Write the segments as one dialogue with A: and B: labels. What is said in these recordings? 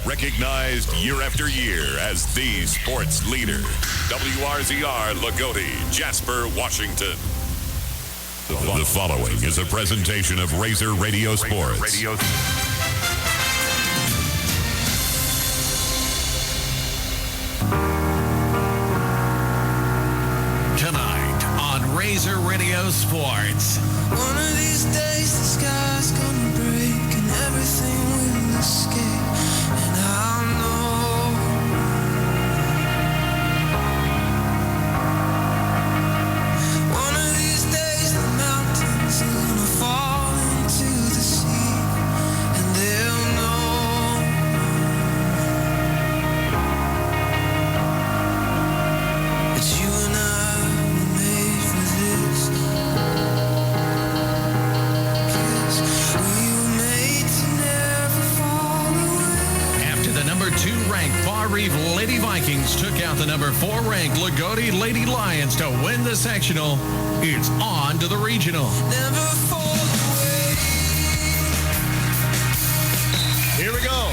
A: Recognized year after year as the sports leader. WRZR Lagodi, Jasper, Washington. The following is a presentation of Razor Radio Sports. Tonight on Razor Radio Sports.
B: One of these days the sky's gonna break and everything will escape. And I'll know one of these days the mountains are gonna fall into the sea. And they'll know that you and I were made for this. 'Cause we were made to never fall away.
C: After the number 2 ranked Barr-Reeve Lady Vikings took out the number 4 ranked Lagodi Lady Lions to win the sectional, it's on to the regional.
B: Never fall away.
D: Here we go.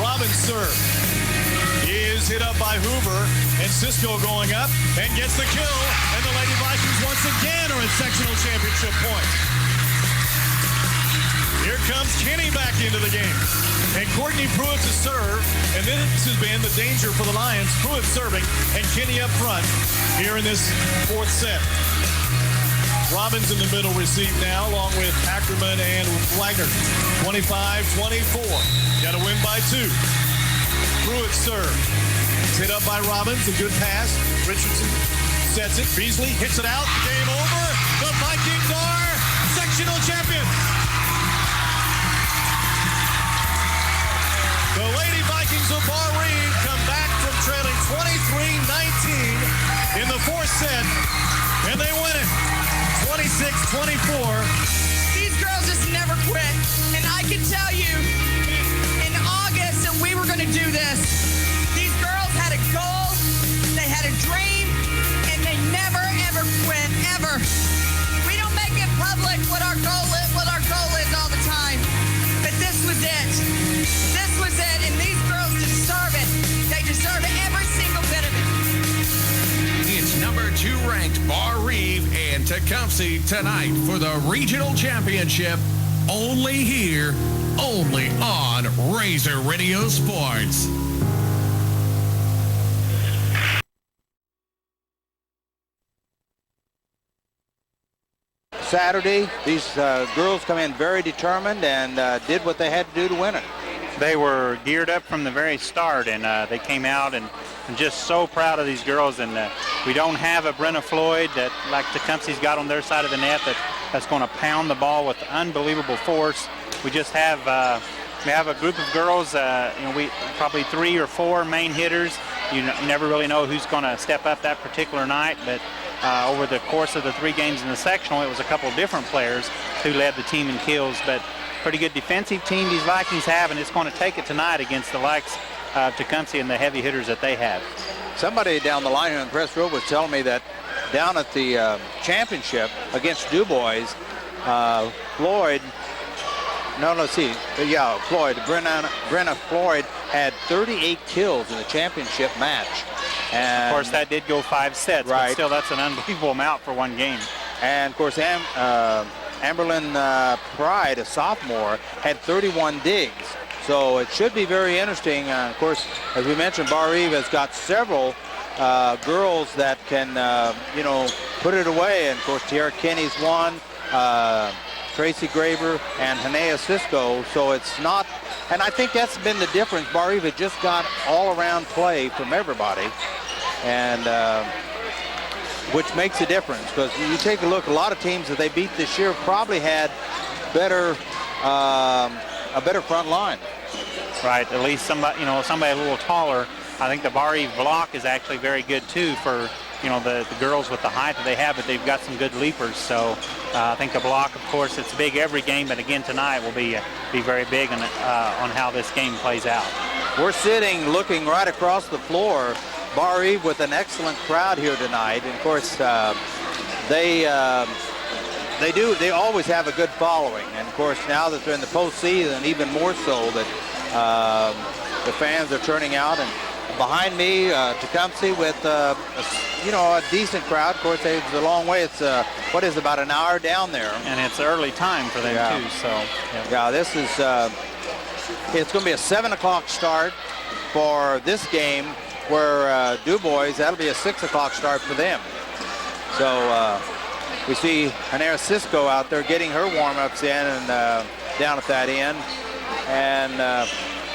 D: Robbins serve is hit up by Hoover, and Cisco going up and gets the kill, and the Lady Vikings once again are at sectional championship points. Here comes Kenny back into the game, and Courtney Pruitt to serve, and this has been the danger for the Lions. Pruitt serving, and Kenny up front here in this fourth set. Robbins in the middle receive now, along with Ackerman and Wagner. 25-24. Got to win by 2. Pruitt serve. It's hit up by Robbins. A good pass. Richardson sets it. Beasley hits it out. Game over. The Vikings are sectional champions. The Lady Vikings of Barr-Reeve come back from trailing 23-19 in the fourth set, and they win it 26-24.
E: These girls just never quit. And I can tell you, in August, that we were going to do this. These girls had a goal, they had a dream, and they never, ever quit, ever. We don't make it public what our goal is all the time. But this was it. This was it, and these girls deserve it. They deserve every single bit of it.
C: It's number 2 ranked Barr-Reeve and Tecumseh tonight for the regional championship. Only here, only on Razor Radio Sports.
F: Saturday, these girls come in very determined and did what they had to do to win it.
G: They were geared up from the very start, and they came out and just so proud of these girls. And we don't have a Brenna Floyd that, like Tecumseh's got on their side of the net, that's going to pound the ball with unbelievable force. We just have we have a group of girls. We probably 3 or 4 main hitters. You never really know who's going to step up that particular night, but over the course of the 3 games in the sectional, it was a couple of different players who led the team in kills. But pretty good defensive team these Vikings have, and it's going to take it tonight against the likes of Tecumseh and the heavy hitters that they have.
F: Somebody down the line here in the press row was telling me that down at the championship against DuBois, Floyd, Brenna Floyd had 38 kills in the championship match. And
G: of course, that did go 5 sets,
F: right.
G: But still, that's an unbelievable amount for one game.
F: And, of course, Amberlyn Pride, a sophomore, had 31 digs. So it should be very interesting. Of course, as we mentioned, Barr-Reeve has got several girls that can, put it away. And, of course, Tiara Kinney's one, Tracy Graber, and Hanea Cisco. So it's not, and I think that's been the difference. Barr-Reeve had just got all-around play from everybody, and which makes a difference. Because you take a look, a lot of teams that they beat this year probably had a better front line.
G: Right, at least somebody a little taller. I think the Barr-Reeve block is actually very good too for the girls with the height that they have, but they've got some good leapers. So I think the block, of course, it's big every game, but again tonight will be very big on how this game plays out.
F: We're sitting looking right across the floor. Barr-Reeve with an excellent crowd here tonight. And of course, they they do. They always have a good following, and of course now that they're in the postseason, even more so that the fans are turning out. And behind me, Tecumseh with a decent crowd. Of course, it's a long way. It's about an hour down there,
G: and it's early time for them too. So
F: yeah, this is it's going to be a 7 o'clock start for this game. Where Du Bois, that'll be a 6 o'clock start for them. So we see Hanera Cisco out there getting her warm-ups in and down at that end. And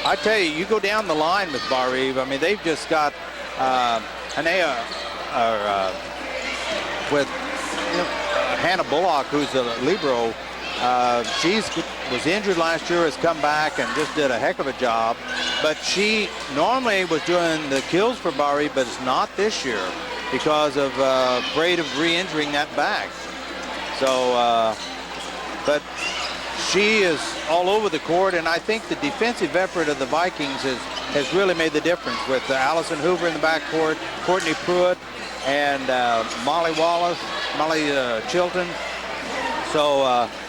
F: I tell you, you go down the line with Barr-Reeve. I mean, they've just got Hanea with Hannah Bullock, who's a libero. She was injured last year, has come back and just did a heck of a job. But she normally was doing the kills for Barr-Reeve, but it's not this year because of afraid of re-injuring that back. So, but she is all over the court, and I think the defensive effort of the Vikings has really made the difference with Allison Hoover in the backcourt, Courtney Pruitt, and Molly Chilton. So,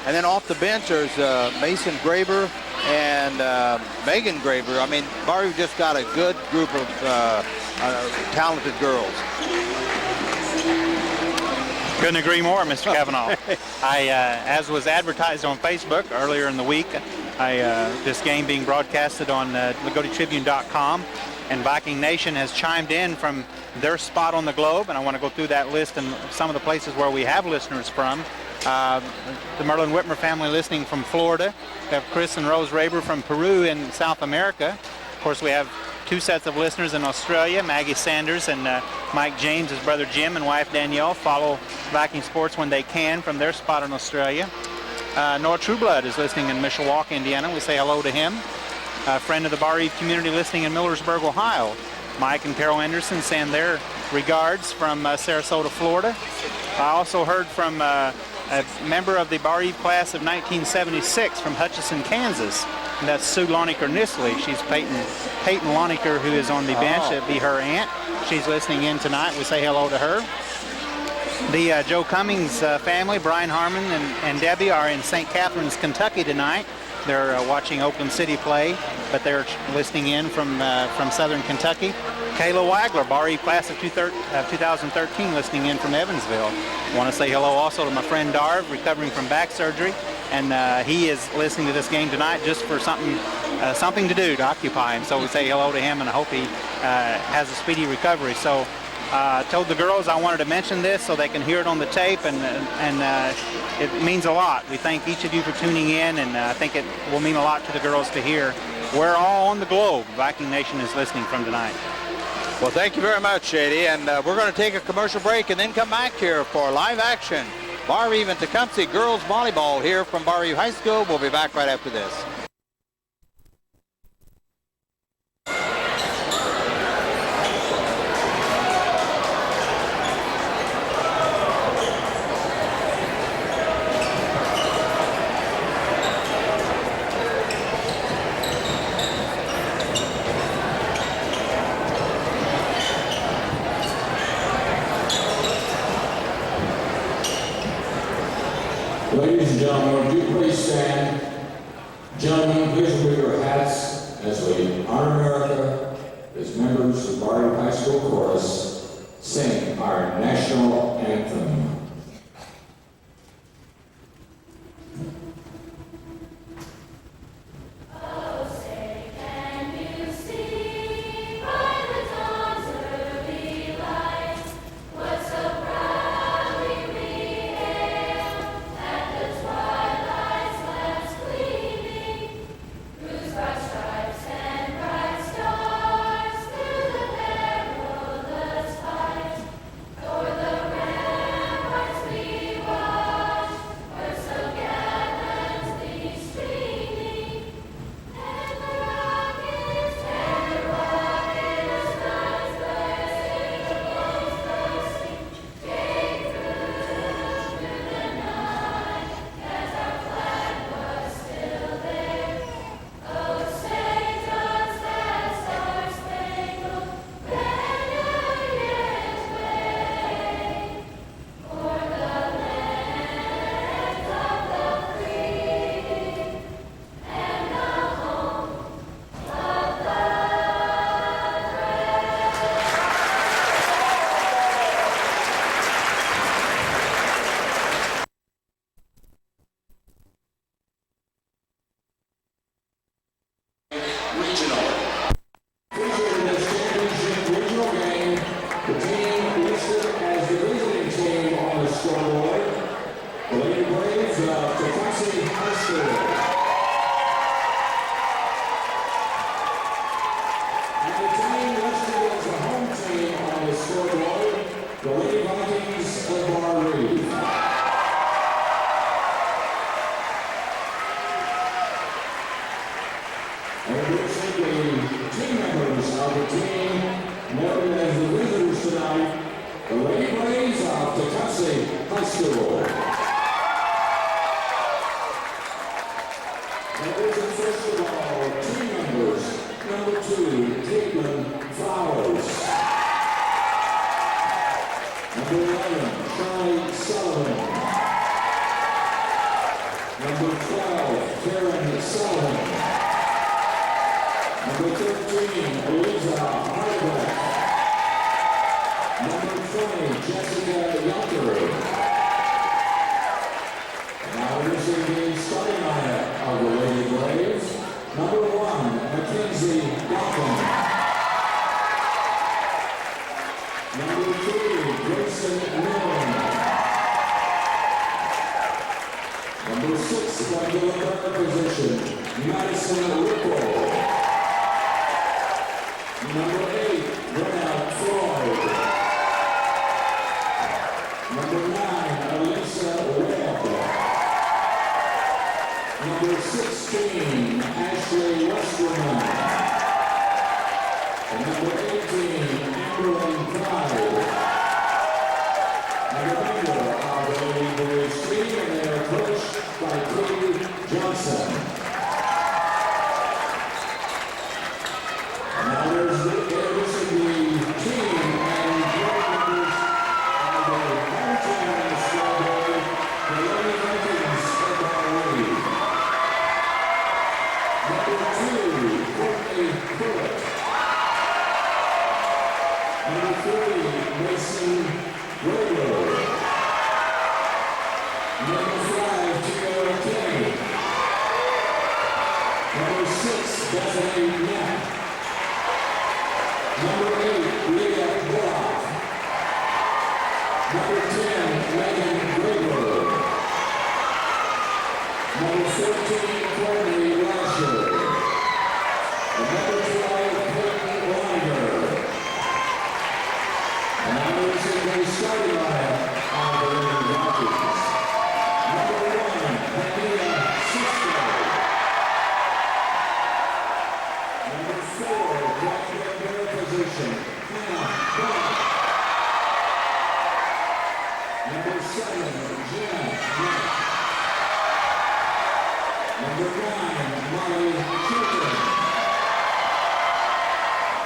F: and then off the bench, there's Mason Graber and Megan Graber. I mean, Barr-Reeve just got a good group of talented girls.
G: Couldn't agree more, Mr. Cavanaugh. As was advertised on Facebook earlier in the week, this game being broadcasted on LaGodeTribune.com, and Viking Nation has chimed in from their spot on the globe, and I want to go through that list and some of the places where we have listeners from. The Merlin Whitmer family listening from Florida. We have Chris and Rose Raber from Peru in South America. Of course, we have two sets of listeners in Australia, Maggie Sanders and Mike James, his brother Jim and wife Danielle, follow Viking sports when they can from their spot in Australia. Noah Trueblood is listening in Mishawaka, Indiana. We say hello to him. A friend of the Barr-Reeve community listening in Millersburg, Ohio. Mike and Carol Anderson send their regards from Sarasota, Florida. I also heard from a member of the Barr-Reeve class of 1976 from Hutchinson, Kansas. And that's Sue Loniker-Nisley. She's Peyton Loniker, who is on the bench. That'd be her aunt. She's listening in tonight. We say hello to her. The Joe Cummings family, Brian Harmon and Debbie, are in St. Catharines, Kentucky tonight. They're watching Oakland City play, but they're listening in from Southern Kentucky. Kayla Wagler, Barr-Reeve class of 2013, listening in from Evansville. I want to say hello also to my friend Darv, recovering from back surgery, and he is listening to this game tonight just for something to do to occupy him. So we say hello to him, and I hope he has a speedy recovery. So I told the girls I wanted to mention this so they can hear it on the tape, and it means a lot. We thank each of you for tuning in, and I think it will mean a lot to the girls to hear where all on the globe Viking Nation is listening from tonight.
F: Well, thank you very much, Shady, and we're going to take a commercial break and then come back here for live action. Barr-Reeve and Tecumseh girls volleyball here from Barr-Reeve High School. We'll be back right after this.
H: Ladies and gentlemen, would you please stand? Gentlemen, please wear your hats as we honor America as members of Barr-Reeve High School Chorus sing our national anthem. scoreboard, the Lady Braves of Tecumseh High School. And the team listed as the home team on the scoreboard, the Lady Vikings of Barr-Reeve. Introducing the team members of the team noted as the visitors tonight, the Lady Braves of Tecumseh High School. Introducing first of all, team members, number 2, Caitlin Flowers. Number 11, Charlie Sullivan. Number 12, Karen Sullivan. Number 13, Eliza Hardback. Number 20, Jessica Yunker. Now introducing the starting lineup of the Lady Braves. Number 1, Mackenzie Duncan. Number 3, Grayson Millen. Number 6, playing the third position, Madison Ripple. Number 8, Brenna Floyd. Number 9, Alyssa Webb. Number 16, Ashley Westerman. And number 18, Amberlyn Pride. And a member of the Lady Braves team, and they are coached by Katie Johnson. Now there's the team and board members of the home team on the scoreboard, the Lady Vikings of Barr-Reeve. Number 2, Courtney Pruitt. Number 3, Mason Raylor. Number 5, Tio Kenny. Number 6, Bethany Knapp. Number 8, Leah Block. Number 10, Megan Graber. Number 14, Courtney Lasher. And number 12, Peyton Winder. And now there's the starting lineup of the Lady Vikings. Number 1, Pamela Sisko. Number 4, Blackburn position, Hannah Brown. Number 7, Jenna Knapp. Number 9, Molly Chilton.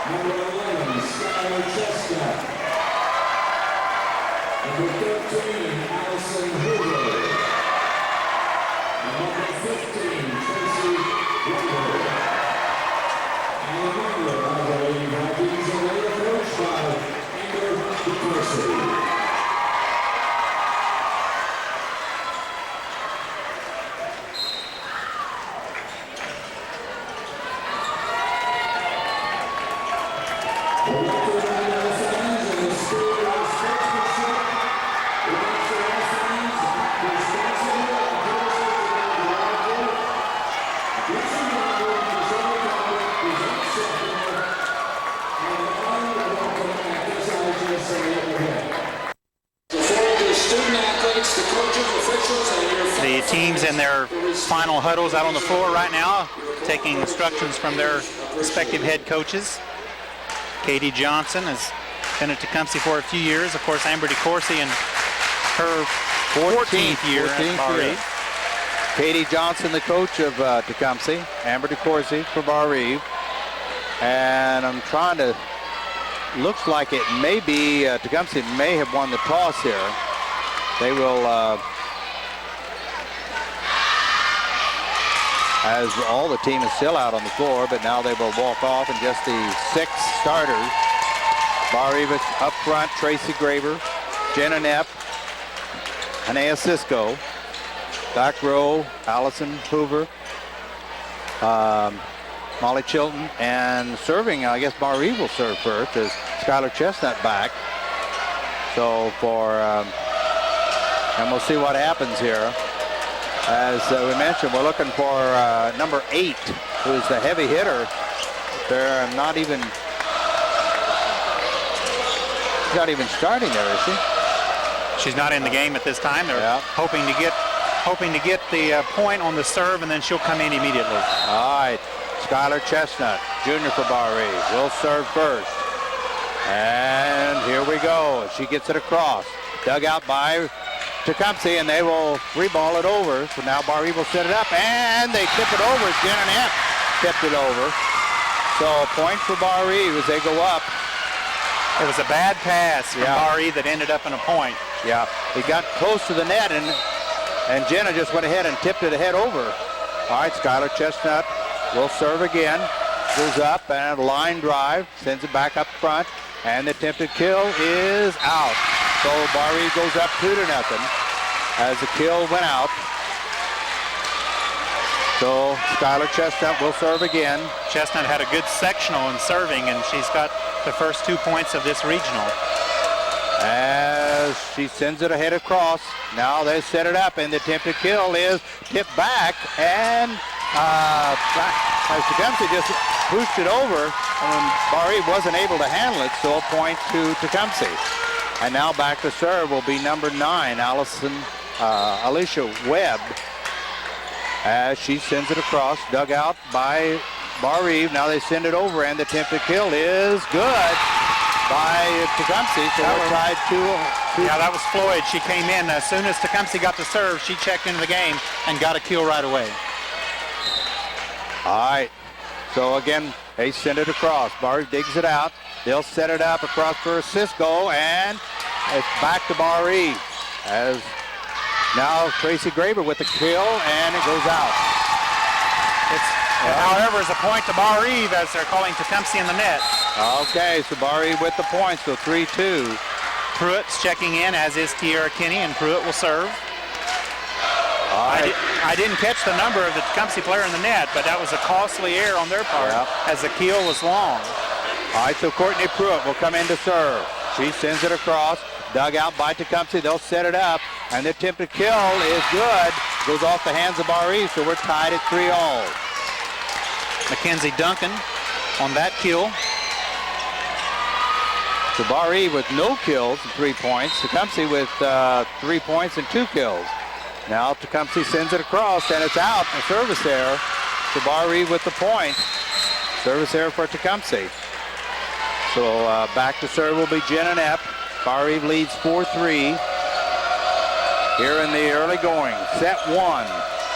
H: Number 11, Skylar Chestnut. Number 13, Allison Hoover. And number 15, Tracy Weber. And a member of the Lady Vikings, and they are coached by Amber Tecumseh. We'd like to remind our fans in the spirit of sportsmanship, we'd like to our fans be responsible and courtesy to the larger. Each and every one is only going to present something, and I welcome at this IGSA event. Before the student athletes, the coaches, officials, and your
G: The teams in their final huddles out on the floor right now, taking instructions from their respective head coaches. Katie Johnson has been at Tecumseh for a few years. Of course, Amber DeCoursey in her 14th year at Barr-Reeve.
F: Katie Johnson, the coach of Tecumseh. Amber DeCoursey for Barr-Reeve. And I'm trying to, looks like it may be, Tecumseh may have won the toss here. They will, as all the team is still out on the floor, but now they will walk off, and just the 6 starters. Barr-Reeve up front, Tracy Graber, Jenna Knapp, Anea Sisko. Back row, Allison Hoover, Molly Chilton, and serving, I guess Barr-Reeve will serve first, is Skylar Chestnut back. So for And we'll see what happens here. As we mentioned, we're looking for number 8, who is the heavy hitter. They're not even starting there, is she?
G: She's not in the game at this time. They're hoping to get the point on the serve, and then she'll come in immediately.
F: All right, Skylar Chestnut, junior for Barr-Reeve, will serve first. And here we go. She gets it across. Dug out by Tecumseh, and they will reball it over. So now Barr-Reeve will set it up, and they tip it over. Jen and Epp tipped it over. So a point for Barr-Reeve as they go up.
G: It was a bad pass from Barr-Reeve that ended up in a point.
F: Yeah, he got close to the net, and Jenna just went ahead and tipped it ahead over. All right, Skylar Chestnut will serve again. Goes up and a line drive, sends it back up front, and the attempted kill is out. So Barr-Reeve goes up 2-0 as the kill went out. So Skylar Chestnut will serve again.
G: Chestnut had a good sectional in serving, and she's got the first 2 points of this regional.
F: As she sends it ahead across. Now they set it up, and the attempted kill is tipped back, and as Tecumseh just pushed it over, and Barr-Reeve wasn't able to handle it, so a point to Tecumseh. And now back to serve will be number 9, Alicia Webb, as she sends it across, dug out by Barr-Reeve. Now they send it over, and the attempted kill is good by Tecumseh. So we're tied 2.
G: Yeah, that was Floyd. She came in as soon as Tecumseh got the serve. She checked into the game and got a kill right away.
F: All right. So again, they send it across. Barr digs it out. They'll set it up across for Cisco, and it's back to Barr-Reeve. As now Tracy Graber with the kill, and it goes out.
G: However, it's a point to Barr-Reeve as they're calling Tecumseh in the net.
F: Okay, so Barr-Reeve with the point, so 3-2.
G: Pruitt's checking in, as is Tiara Kinney, and Pruitt will serve.
F: Right.
G: I didn't catch the number of the Tecumseh player in the net, but that was a costly error on their part as the keel was long.
F: All right, so Courtney Pruitt will come in to serve. She sends it across, dug out by Tecumseh. They'll set it up, and the attempted kill is good. Goes off the hands of Barr-Reeve, so we're tied at 3-all.
G: Mackenzie Duncan on that kill.
F: So Barr-Reeve with no kills and 3 points. Tecumseh with 3 points and 2 kills. Now Tecumseh sends it across, and it's out. A service error. So Barr-Reeve with the point. Service error for Tecumseh. So back to serve will be Jen and Epp. Barr-Reeve leads 4-3 here in the early going. Set 1.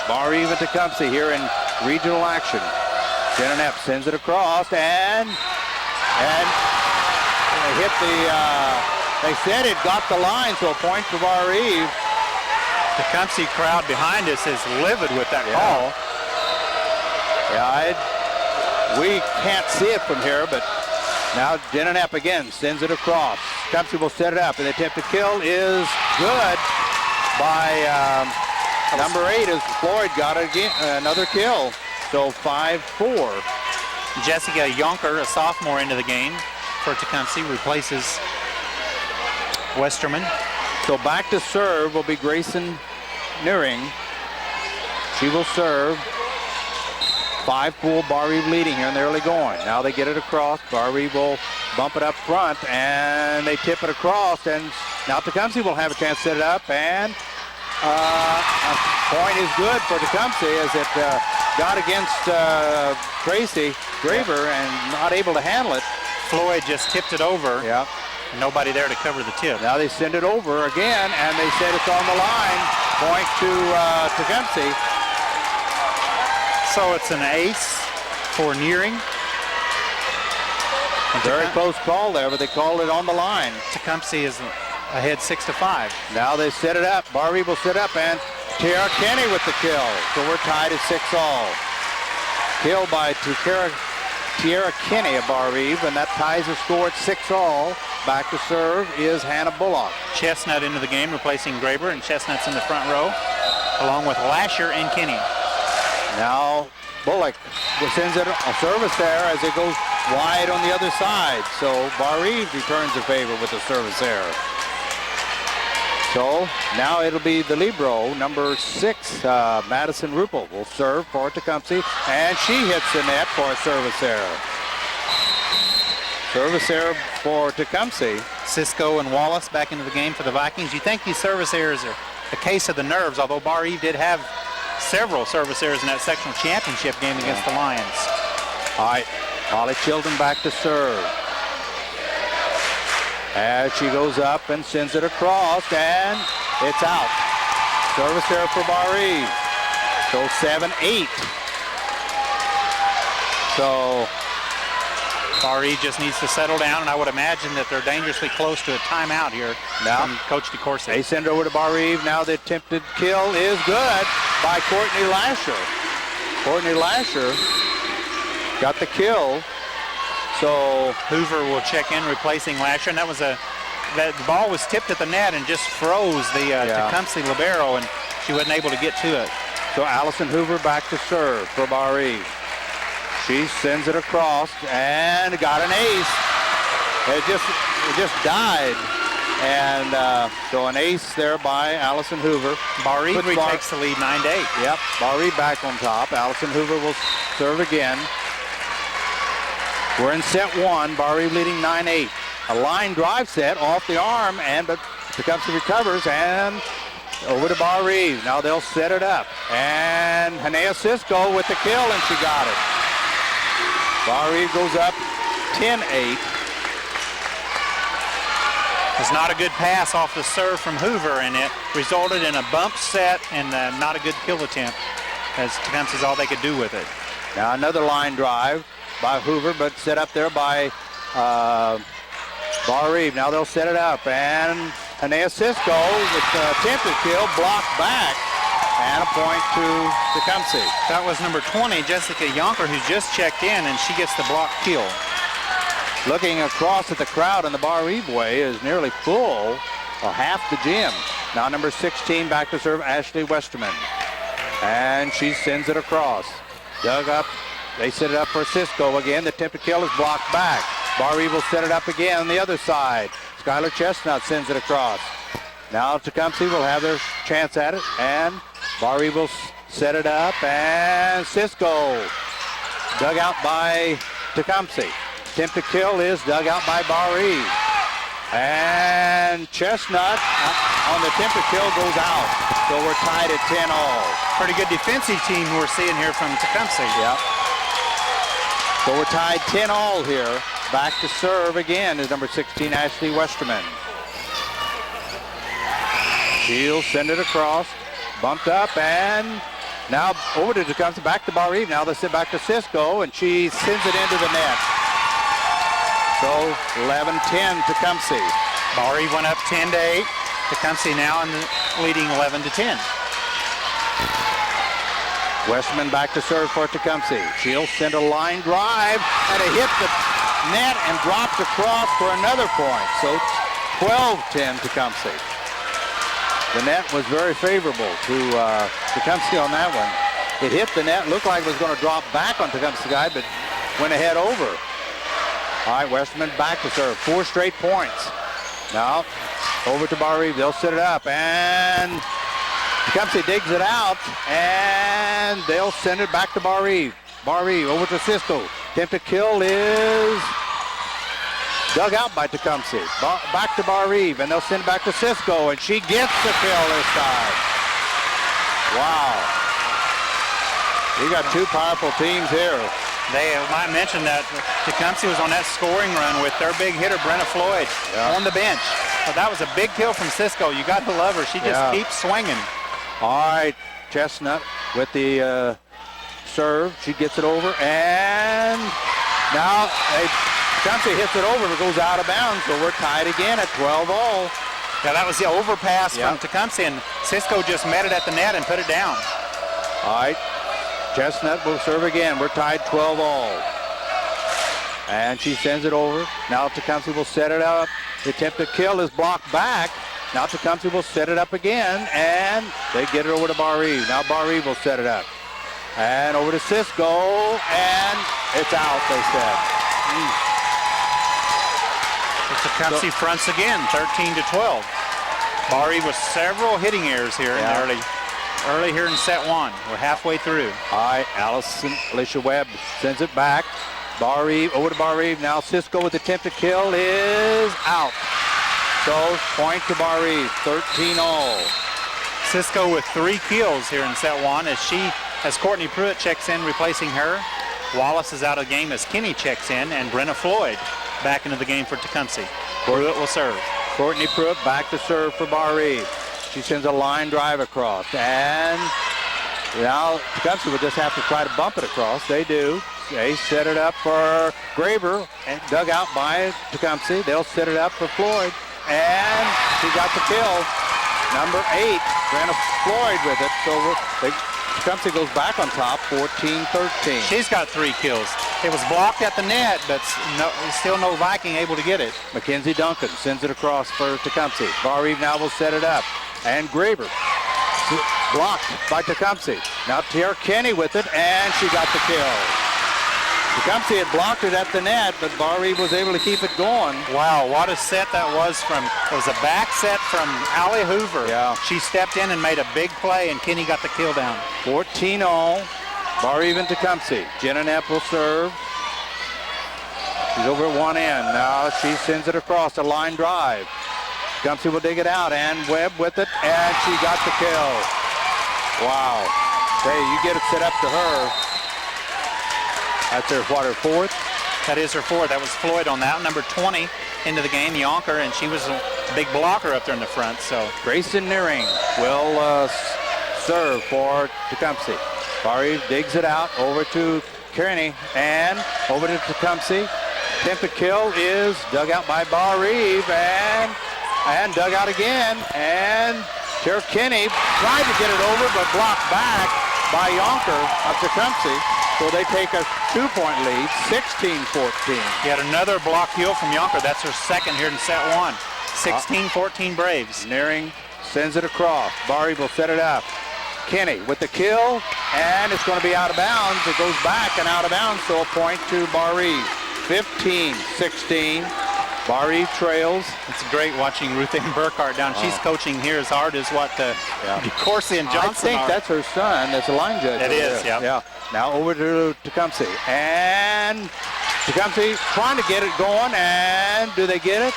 F: Barr-Reeve and Tecumseh here in regional action. Jen and Epp sends it across, and they hit they said it got the line, so a point for Barr-Reeve.
G: Tecumseh crowd behind us is livid with that call.
F: Yeah, we can't see it from here, but now Jen and Epp again sends it across. Tecumseh will set it up, and the attempted kill is good by number 8 as Floyd got another kill. So 5-4.
G: Jessica Yonker, a sophomore, into the game for Tecumseh, replaces Westerman.
F: So back to serve will be Grayson Nearing. She will serve. 5-4, Barr-Reeve leading here in the early going. Now they get it across. Barr-Reeve will bump it up front, and they tip it across, and now Tecumseh will have a chance to set it up, and a point is good for Tecumseh as it got against Tracy Graber and not able to handle it.
G: Floyd just tipped it over.
F: Yeah.
G: Nobody there to cover the tip.
F: Now they send it over again, and they said it's on the line. Point to Tecumseh.
G: So it's an ace for Nearing.
F: Very close call there, but they called it on the line.
G: Tecumseh is ahead 6-5.
F: Now they set it up. Barr-Reeve will set up, and Tiara Kenny with the kill. So we're tied at 6-all. Kill by Tiara Kenny of Barr-Reeve, and that ties the score at 6-all. Back to serve is Hannah Bullock.
G: Chestnut into the game, replacing Graber, and Chestnut's in the front row, along with Lasher and Kenny.
F: Now Bullock sends it a service there as it goes wide on the other side. So Barr-Reeve returns the favor with the service error. So now it'll be the libero, number 6, Madison Ruppel will serve for Tecumseh, and she hits the net for a service error. Service error for Tecumseh.
G: Cisco and Wallace back into the game for the Vikings. You think these service errors are a case of the nerves, although Barr-Reeve did have several service errors in that sectional championship game against the Lions.
F: All right, Holly Chilton back to serve. As she goes up and sends it across, and it's out. Service error for Barr-Reeve. So 7-8. So
G: Barr-Reeve just needs to settle down, and I would imagine that they're dangerously close to a timeout here from Coach Tecumseh.
F: They send it over to Barr-Reeve. Now the attempted kill is good by Courtney Lasher. Courtney Lasher got the kill. So
G: Hoover will check in, replacing Lasher, and that the ball was tipped at the net and just froze the Tecumseh libero, and she wasn't able to get to it.
F: So Allison Hoover back to serve for Barr-Reeve. She sends it across and got an ace. It just died, and so an ace there by Allison Hoover.
G: Barr-Reeve takes the lead 9-8.
F: Yep, Barr-Reeve back on top. Allison Hoover will serve again. We're in set 1, Barr-Reeve leading 9-8. A line drive set off the arm, but Tecumseh recovers, and over to Barr-Reeve. Now they'll set it up. And Hanea Cisco with the kill, and she got it. Barr-Reeve goes up 10-8.
G: It's not a good pass off the serve from Hoover, and it resulted in a bump set and not a good kill attempt, as Tecumseh's all they could do with it.
F: Now another line drive by Hoover, but set up there by Barr-Reeve. Now they'll set it up, and Hanea Cisco with the attempted kill, blocked back, and a point to Tecumseh.
G: That was number 20, Jessica Yonker, who's just checked in, and she gets the block kill.
F: Looking across at the crowd in the Barr-Reeve way is nearly full, or half the gym. Now number 16 back to serve, Ashley Westerman. And she sends it across. Dug up. They set it up for Cisco again. The attempted kill is blocked back. Barr-Reeve will set it up again on the other side. Skylar Chestnut sends it across. Now Tecumseh will have their chance at it, and Barr-Reeve will set it up, and Cisco dug out by Tecumseh. Attempted kill is dug out by Barr-Reeve. And Chestnut on the attempted kill goes out. So we're tied at 10-all.
G: Pretty good defensive team we're seeing here from Tecumseh.
F: Yep. So we're tied 10-all here. Back to serve again is number 16, Ashley Westerman. She'll send it across. Bumped up, and now over to Tecumseh, back to Barr-Reeve. Now they send back to Cisco, and she sends it into the net. So 11-10 Tecumseh.
G: Barr-Reeve went up 10-8. Tecumseh now leading 11-10.
F: Westerman back to serve for Tecumseh. She'll send a line drive, and it hit the net and dropped across for another point. So 12-10 Tecumseh. The net was very favorable to Tecumseh on that one. It hit the net, looked like it was going to drop back on Tecumseh guy, but went ahead over. All right, Westerman back to serve. 4 straight points. Now over to Barr-Reeve. They'll set it up, and Tecumseh digs it out, and they'll send it back to Barr-Reeve. Barr-Reeve over to Cisco. Attempted kill is dug out by Tecumseh. Back to Barr-Reeve, and they'll send it back to Cisco, and she gets the kill this time. Wow. We got 2 powerful teams here.
G: They might mention that Tecumseh was on that scoring run with their big hitter, Brenna Floyd, on the bench. But that was a big kill from Cisco. You got to love her. She just keeps swinging.
F: All right, Chestnut with the serve. She gets it over, and now Tecumseh hits it over. It goes out of bounds, so we're tied again at 12-all.
G: Yeah, that was the overpass from Tecumseh, and Cisco just met it at the net and put it down.
F: All right, Chestnut will serve again. We're tied 12-all. And she sends it over. Now Tecumseh will set it up. The attempted kill is blocked back. Now Tecumseh will set it up again, and they get it over to Barr-Reeve. Now Barr-Reeve will set it up. And over to Cisco, and it's out, they said.
G: Tecumseh fronts again, 13-12. Barr-Reeve with several hitting errors here in the early here in set 1. We're halfway through.
F: All right, Alicia Webb sends it back. Barr-Reeve, over to Barr-Reeve. Now Cisco with the attempt to kill is out. So point to Barr-Reeve, 13-all.
G: Cisco with 3 kills here in set 1 as Courtney Pruitt checks in replacing her. Wallace is out of the game as Kenny checks in, and Brenna Floyd back into the game for Tecumseh. Pruitt will serve.
F: Courtney Pruitt back to serve for Barr-Reeve. She sends a line drive across, and now Tecumseh will just have to try to bump it across. They do. They set it up for Graber, and dug out by Tecumseh. They'll set it up for Floyd, and she got the kill. Number 8, Brenna Floyd with it. So Tecumseh goes back on top, 14-13.
G: She's got 3 kills. It was blocked at the net, but still no Viking able to get it.
F: Mackenzie Duncan sends it across for Tecumseh. Barr-Reeve now will set it up. And Graber blocked by Tecumseh. Now Tara Kenny with it, and she got the kill. Tecumseh had blocked it at the net, but Barr-Reeve was able to keep it going.
G: Wow, what a set that was it was a back set from Allie Hoover.
F: Yeah.
G: She stepped in and made a big play, and Kenny got the kill down.
F: 14-all, Barr-Reeve and Tecumseh. Jenna Knapp will serve. She's over at one end. Now she sends it across a line drive. Tecumseh will dig it out, and Webb with it, and she got the kill. Wow. Hey, you get it set up to her. That's her 4th?
G: That is her 4th. That was Floyd on that. Number 20 into the game, Yonker, and she was a big blocker up there in the front. So
F: Grayson Nearing will serve for Tecumseh. Barr-Reeve digs it out over to Kearney and over to Tecumseh. Attempt to kill is dug out by Barr-Reeve and dug out again. And Tara Kenny tried to get it over but blocked back by Yonker of Tecumseh. So they take a 2-point lead, 16-14.
G: Yet another block kill from Yonker. That's her second here in set 1. 16-14 Braves.
F: Nearing sends it across. Barr-Reeve will set it up. Kenny with the kill, and it's going to be out of bounds. It goes back and out of bounds, so a point to Barr-Reeve. 15-16. Barr-Reeve trails.
G: It's great watching Ruth Ann Burkhart down. She's coaching here as hard as what Corsi and Johnson
F: I think that's her son. That's a line judge.
G: It is,
F: yeah. Now over to Tecumseh. And Tecumseh trying to get it going, and do they get it?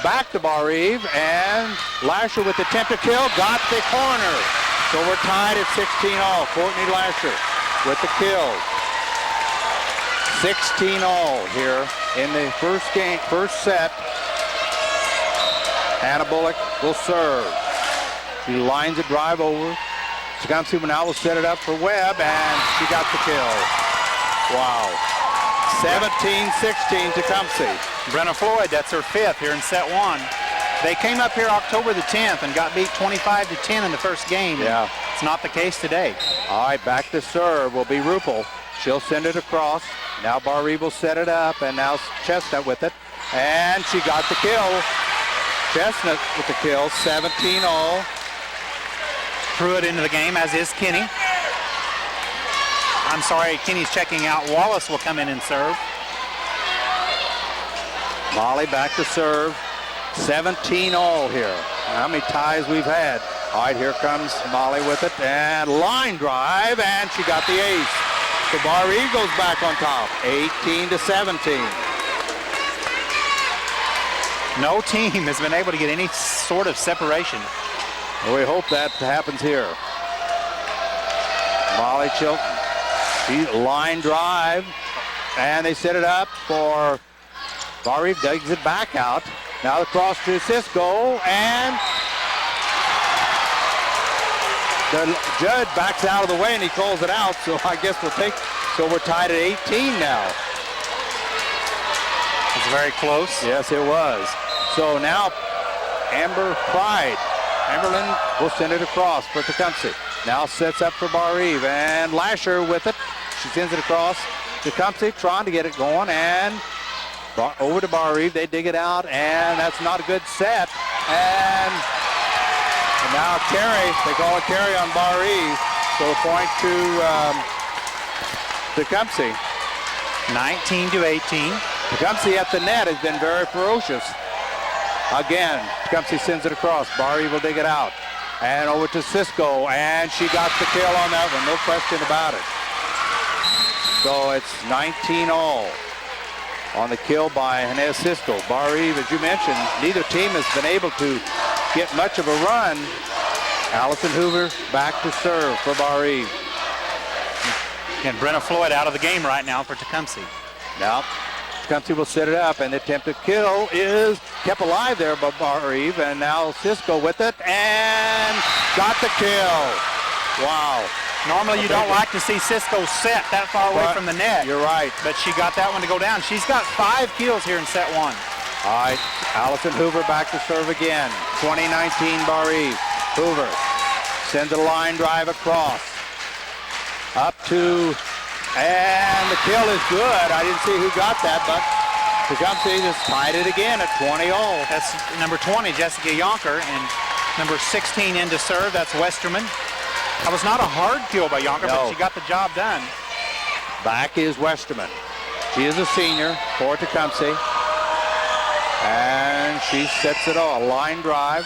F: Back to Barr-Reeve, and Lasher with the attempt to kill, got the corner. So we're tied at 16-all. Courtney Lasher with the kill. 16-all here in the first set. Hannah Bullock will serve. She lines a drive over. Tecumseh now will set it up for Webb, and she got the kill. Wow. 17-16 Tecumseh.
G: Brenna Floyd, that's her 5th here in set 1. They came up here October the 10th and got beat 25-10 in the first game.
F: Yeah.
G: It's not the case today.
F: All right, back to serve will be Rupel. She'll send it across. Now Barr-Reeve will set it up, and now Chestnut with it. And she got the kill. Chestnut with the kill, 17-all.
G: Pruitt into the game, as is Kenny. I'm sorry, Kenny's checking out. Wallace will come in and serve.
F: Molly back to serve. 17-all here. How many ties we've had. All right, here comes Molly with it, and line drive, and she got the ace. So Barr-Reeve goes back on top, 18-17.
G: No team has been able to get any sort of separation.
F: Well, we hope that happens here. Molly Chilton, she line drive, and they set it up for Barr-Reeve, digs it back out. Now the cross to Cisco, and the judge backs out of the way and he calls it out, so I guess so we're tied at 18 now.
G: It's very close.
F: Yes, it was. So now Amber Pride. Amberlin will send it across for Tecumseh. Now sets up for Barr-Reeve, and Lasher with it. She sends it across. Tecumseh trying to get it going, and over to Barr-Reeve. They dig it out, and that's not a good set. And now carry. They call a carry on Barr-Reeve. So a point to Tecumseh.
G: 19-18.
F: Tecumseh at the net has been very ferocious. Again, Tecumseh sends it across. Barr-Reeve will dig it out. And over to Cisco, and she got the kill on that one, no question about it. So it's 19-all on the kill by Inez Cisco. Barr-Reeve, as you mentioned, neither team has been able to get much of a run. Allison Hoover back to serve for Barr-Reeve.
G: And Brenna Floyd out of the game right now for Tecumseh.
F: Now, Tecumseh will set it up, and the attempted kill is kept alive there by Barr-Reeve, and now Cisco with it, and got the kill. Wow.
G: Normally you don't like to see Cisco set that far away from the net.
F: You're right.
G: But she got that one to go down. She's got 5 kills here in set 1.
F: All right, Allison Hoover back to serve again. 2019 Barr-Reeve. Hoover sends a line drive across. Up to, and the kill is good. I didn't see who got that, but Tecumseh just tied it again at 20-all.
G: That's number 20, Jessica Yonker, and number 16 in to serve, that's Westerman. That was not a hard kill by Yonker, but she got the job done.
F: Back is Westerman. She is a senior for Tecumseh. And she sets it on a line drive.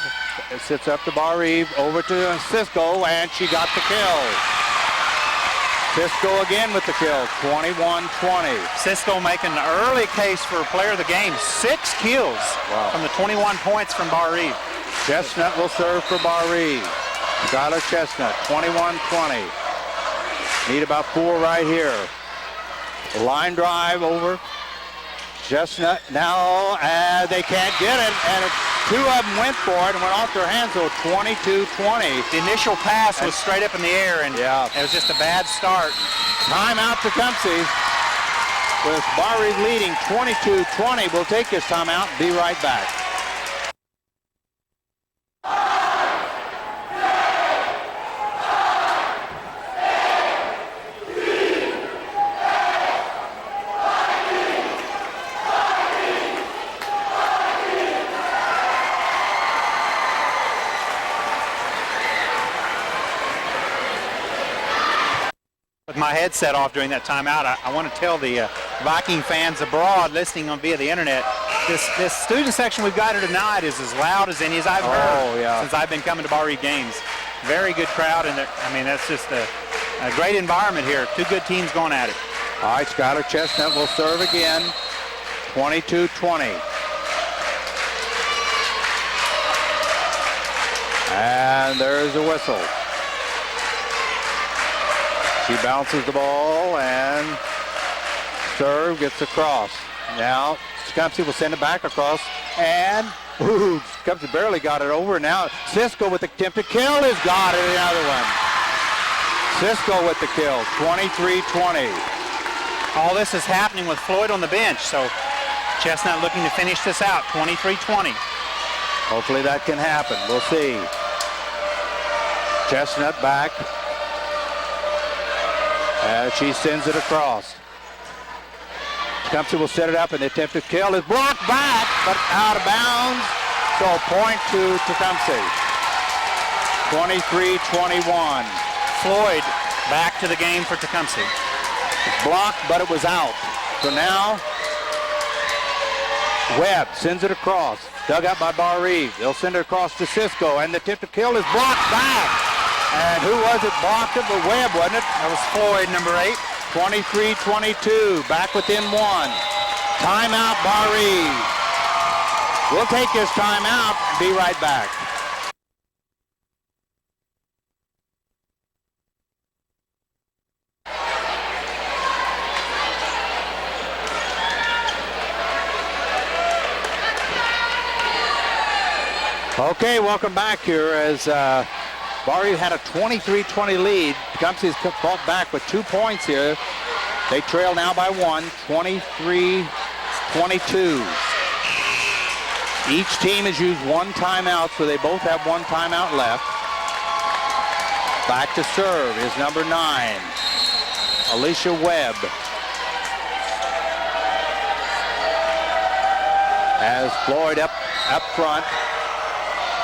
F: It sits up to Barr-Reeve, over to Cisco, and she got the kill. Cisco again with the kill, 21-20.
G: Cisco making an early case for player of the game. 6 kills from the 21 points from Barr-Reeve.
F: Chestnut will serve for Barr-Reeve. Skylar Chestnut, 21-20. Need about 4 right here. Line drive over. Chestnut now, they can't get it, and 2 of them went for it and went off their hands, so 22-20.
G: The initial pass was straight up in the air, and it was just a bad start.
F: Timeout Tecumseh, with Barr-Reeve leading 22-20. We'll take this timeout and be right back.
G: With my headset off during that timeout, I want to tell the Viking fans abroad listening on via the internet, this student section we've got here tonight is as loud as any as I've heard since I've been coming to Barr-Reeve games. Very good crowd, and I mean, that's just a great environment here. 2 good teams going at it.
F: All right, Skylar Chestnut will serve again, 22-20. And there's a whistle. She bounces the ball and serve, gets across. Now Tecumseh will send it back across, and Tecumseh barely got it over. Now Cisco with the attempted kill has got it, another one. Cisco with the kill, 23-20.
G: All this is happening with Floyd on the bench, so Chestnut looking to finish this out, 23-20.
F: Hopefully that can happen. We'll see. Chestnut back. She sends it across. Tecumseh will set it up, and the attempted kill is blocked back, but out of bounds. So point to Tecumseh. 23-21.
G: Floyd back to the game for Tecumseh.
F: Blocked, but it was out. So now Webb sends it across. Dug out by Barr-Reeve. They'll send it across to Cisco, and the attempted kill is blocked back. And who was it blocked it? But Webb, wasn't it?
G: That was Floyd, number 8.
F: 23-22, back within 1. Timeout, Barr-Reeve. We'll take this timeout and be right back. Okay, welcome back here as Barr-Reeve had a 23-20 lead. Tecumseh's fought back with 2 points here. They trail now by 1, 23-22. Each team has used 1 timeout, so they both have 1 timeout left. Back to serve is number 9, Alicia Webb. As Floyd up front,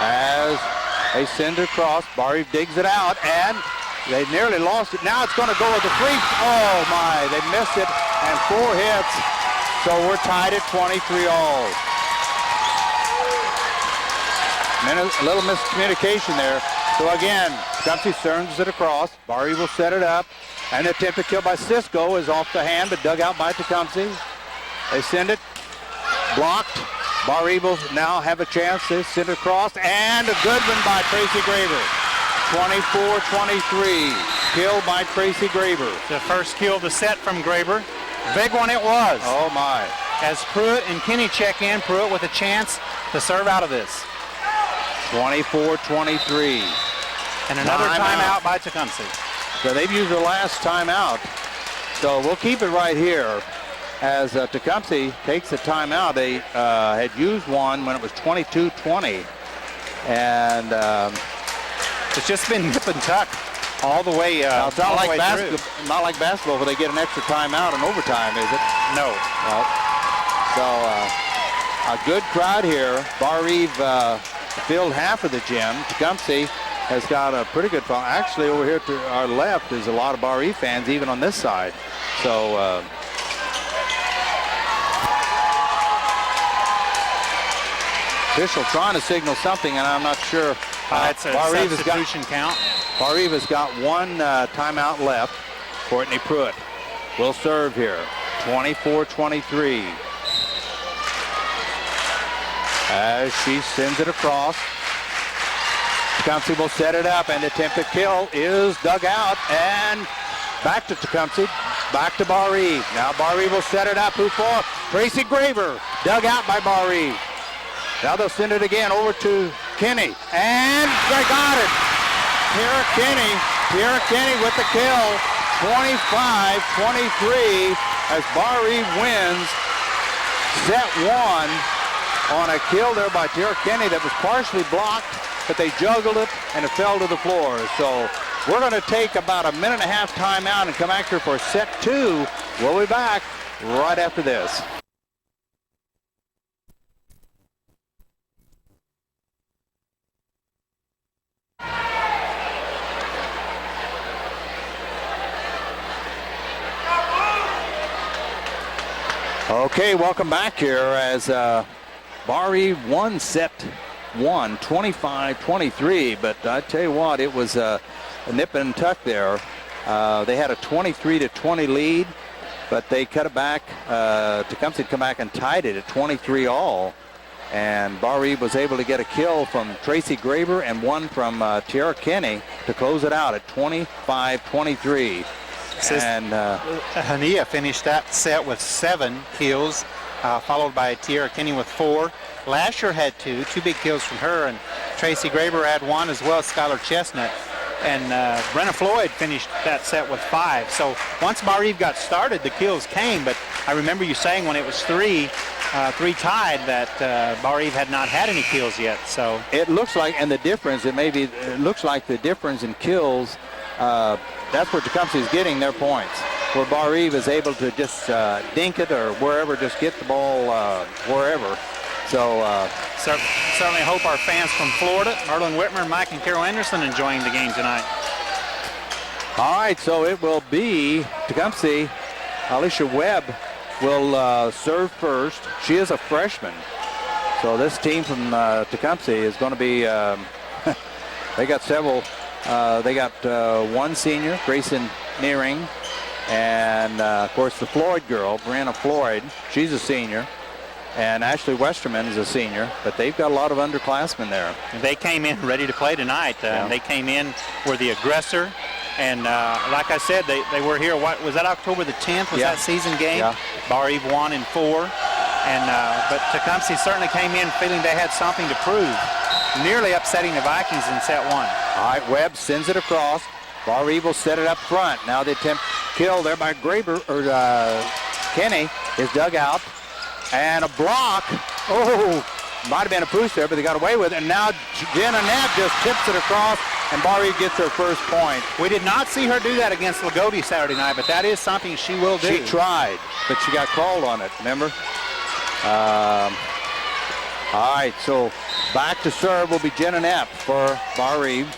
F: as they send it across, Barr-Reeve digs it out, and they nearly lost it. Now it's going to go with the free. Oh my, they missed it, and 4 hits. So we're tied at 23-all. A little miscommunication there. So again, Tecumseh sends it across. Barr-Reeve will set it up. And the attempted kill by Cisco is off the hand, but dug out by Tecumseh. They send it. Blocked. Barr-Reeve will now have a chance to send it across. And a good one by Tracy Graber. 24-23. Kill by Tracy Graber.
G: The first kill of the set from Graber. Big one it was.
F: Oh, my.
G: As Pruitt and Kinney check in, Pruitt with a chance to serve out of this.
F: 24-23.
G: And another timeout by Tecumseh.
F: So they've used their last timeout. So we'll keep it right here as Tecumseh takes a timeout. They had used one when it was 22-20. And
G: it's just been nip and tuck all the way
F: now it's not like
G: through.
F: Not like basketball where they get an extra timeout in overtime, is it?
G: No.
F: So a good crowd here. Barr-Reeve filled half of the gym. Tecumseh has got a pretty good foul. Actually, over here to our left is a lot of Barr-Reeve fans, even on this side. So official trying to signal something, and I'm not sure.
G: It's a substitution count.
F: Barr-Reeve has got one timeout left. Courtney Pruitt will serve here. 24-23. As she sends it across. Tecumseh will set it up, and the attempted kill is dug out, and back to Tecumseh, back to Barr-Reeve. Now Barr-Reeve will set it up. Who for? Tracy Graber, dug out by Barr-Reeve. Now they'll send it again over to Kinney, and they got it. Tierra Kinney with the kill, 25-23, as Barr-Reeve wins set one on a kill there by Tierra Kinney that was partially blocked, but they juggled it and it fell to the floor. So we're going to take about a minute and a half timeout and come back here for set two. We'll be back right after this. Okay, welcome back here as Barr-Reeve won set one, 25-23, but I tell you what, it was a nip and tuck there. They had a 23-20 lead, but they cut it back. Tecumseh come back and tied it at 23 all, and Barr-Reeve was able to get a kill from Tracy Graber and one from Tierra Kinney to close it out at 25-23. And
G: Hania finished that set with 7 kills, followed by Tierra Kinney with 4. Lasher had 2 big kills from her, and Tracy Graber had 1 as well as Skylar Chestnut. And Brenna Floyd finished that set with 5. So once Barr-Reeve got started, the kills came, but I remember you saying when it was 3 tied that Barr-Reeve had not had any kills yet. So
F: it looks like, and the difference, it looks like the difference in kills, that's where Tecumseh is getting their points, where Barr-Reeve is able to just dink it or wherever, just get the ball wherever. So
G: certainly hope our fans from Florida, Merlin Whitmer, Mike and Carol Anderson, enjoying the game tonight.
F: All right, so it will be Tecumseh. Alicia Webb will serve first. She is a freshman. So this team from Tecumseh is going to be, they got several. They got one senior, Grayson Nearing, and of course the Floyd girl, Brianna Floyd. She's a senior, and Ashley Westerman is a senior. But they've got a lot of underclassmen there.
G: They came in ready to play tonight. They came in were the aggressor, and like I said, they were here. What was that? October the 10th was that season game. Yeah. Barr-Reeve won in 4, and but Tecumseh certainly came in feeling they had something to prove, nearly upsetting the Vikings in set 1.
F: All right, Webb sends it across. Barr-Reeve will set it up front. Now the attempt kill there by Graber, or Kinney is dug out. And a block. Oh, might have been a push there, but they got away with it. And now Jenna Knapp just tips it across, and Barr-Reeve gets her first point.
G: We did not see her do that against Lagodi Saturday night, but that is something she will do.
F: She tried, but she got called on it, remember? All right, so back to serve will be Jenna Knapp for Barr-Reeve.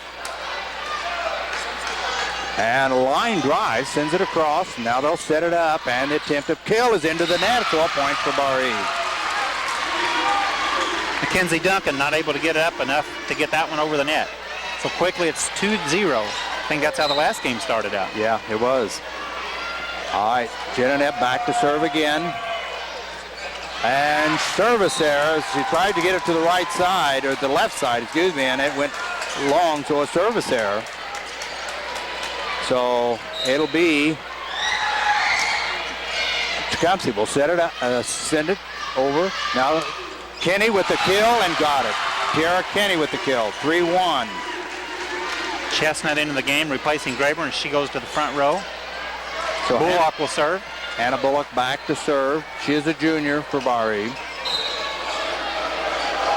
F: And a line drive, sends it across. Now they'll set it up, and the attempt of kill is into the net. So a point for Barr-Reeve.
G: Mackenzie Duncan not able to get it up enough to get that one over the net. So quickly it's 2-0. I think that's how the last game started out.
F: Yeah, it was. All right, Jeanette back to serve again. And service error. She tried to get it to the right side, or the left side, excuse me, and it went long, so a service error. So it'll be Tecumseh will set it up, send it over. Now Kenny with the kill and got it. Tiara Kenny with the kill, 3-1.
G: Chestnut into the game, replacing Graber, and she goes to the front row.
F: So
G: Bullock will serve.
F: Hannah Bullock back to serve. She is a junior for Barr-Reeve.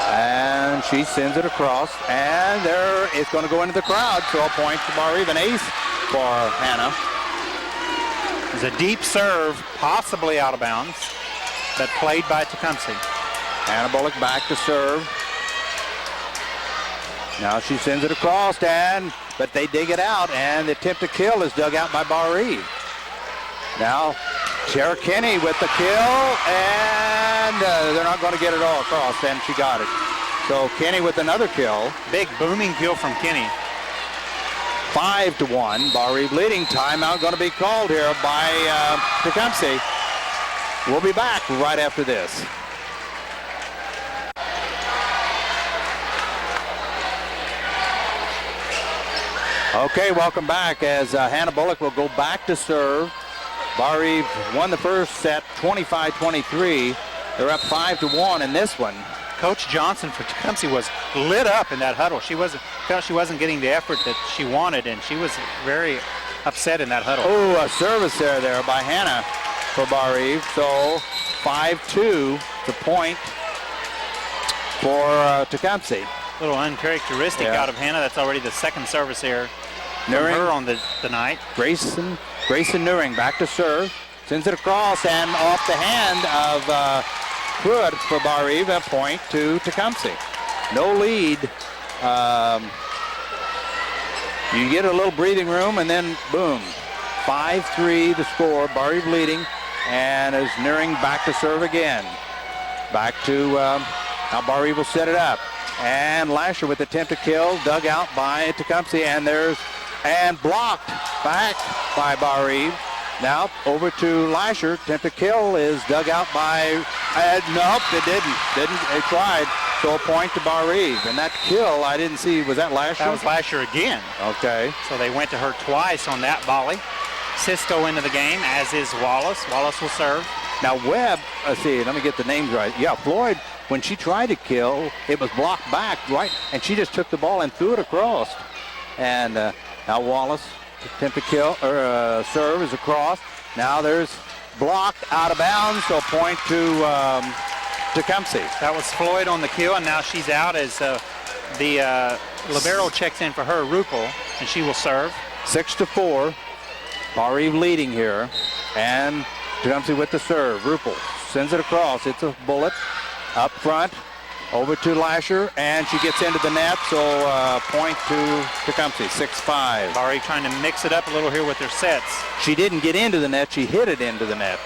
F: And she sends it across, and there it's going to go into the crowd, so a point for Barr-Reeve, an ace for Hannah.
G: There's a deep serve, possibly out of bounds, but played by Tecumseh.
F: Hannah Bullock back to serve. Now she sends it across, but they dig it out, and the attempt to kill is dug out by Barr-Reeve. Now, Tara Kenny with the kill, and they're not going to get it all across, and she got it. So Kenny with another kill.
G: Big booming kill from Kenny.
F: 5-1. Barr-Reeve leading. Timeout going to be called here by Tecumseh. We'll be back right after this. Okay, welcome back as Hannah Bullock will go back to serve. Barr-Reeve won the first set 25-23. They're up 5-1 in this one.
G: Coach Johnson for Tecumseh was lit up in that huddle. She felt she wasn't getting the effort that she wanted, and she was very upset in that huddle.
F: Oh, a service there by Hannah for Barr-Reeve. So 5-2, the point for Tecumseh.
G: A little uncharacteristic out of Hannah. That's already the second service error from her on the night.
F: Grayson Nuring back to serve. Sends it across and off the hand of Pruitt for Barr-Reeve. A point to Tecumseh. No lead. You get a little breathing room and then boom. 5-3 the score. Barr-Reeve leading. And as Nuring back to serve again. Back to, now Barr-Reeve will set it up. And Lasher with the attempt to kill, dug out by Tecumseh, and blocked back by Barr-Reeve. Now over to Lasher. Attempt to kill is dug out by, nope, it didn't. They tried. So a point to Barr-Reeve. And that kill, I didn't see, was that Lasher?
G: That was Lasher again.
F: Okay.
G: So they went to her twice on that volley. Cisco into the game, as is Wallace. Wallace will serve.
F: Now Webb, let's see, let me get the names right. Yeah, Floyd, when she tried to kill, it was blocked back, right? And she just took the ball and threw it across. And now Wallace, attempt to kill, or serve is across. Now there's blocked out of bounds, so a point to Tecumseh.
G: That was Floyd on the kill, and now she's out as the libero checks in for her, Rupel, and she will serve.
F: 6-4. Barr-Reeve leading here. And Tecumseh with the serve. Rupel sends it across. It's a bullet up front. Over to Lasher, and she gets into the net, so point to Tecumseh, 6-5.
G: Barr-Reeve trying to mix it up a little here with their sets.
F: She didn't get into the net, she hit it into the net.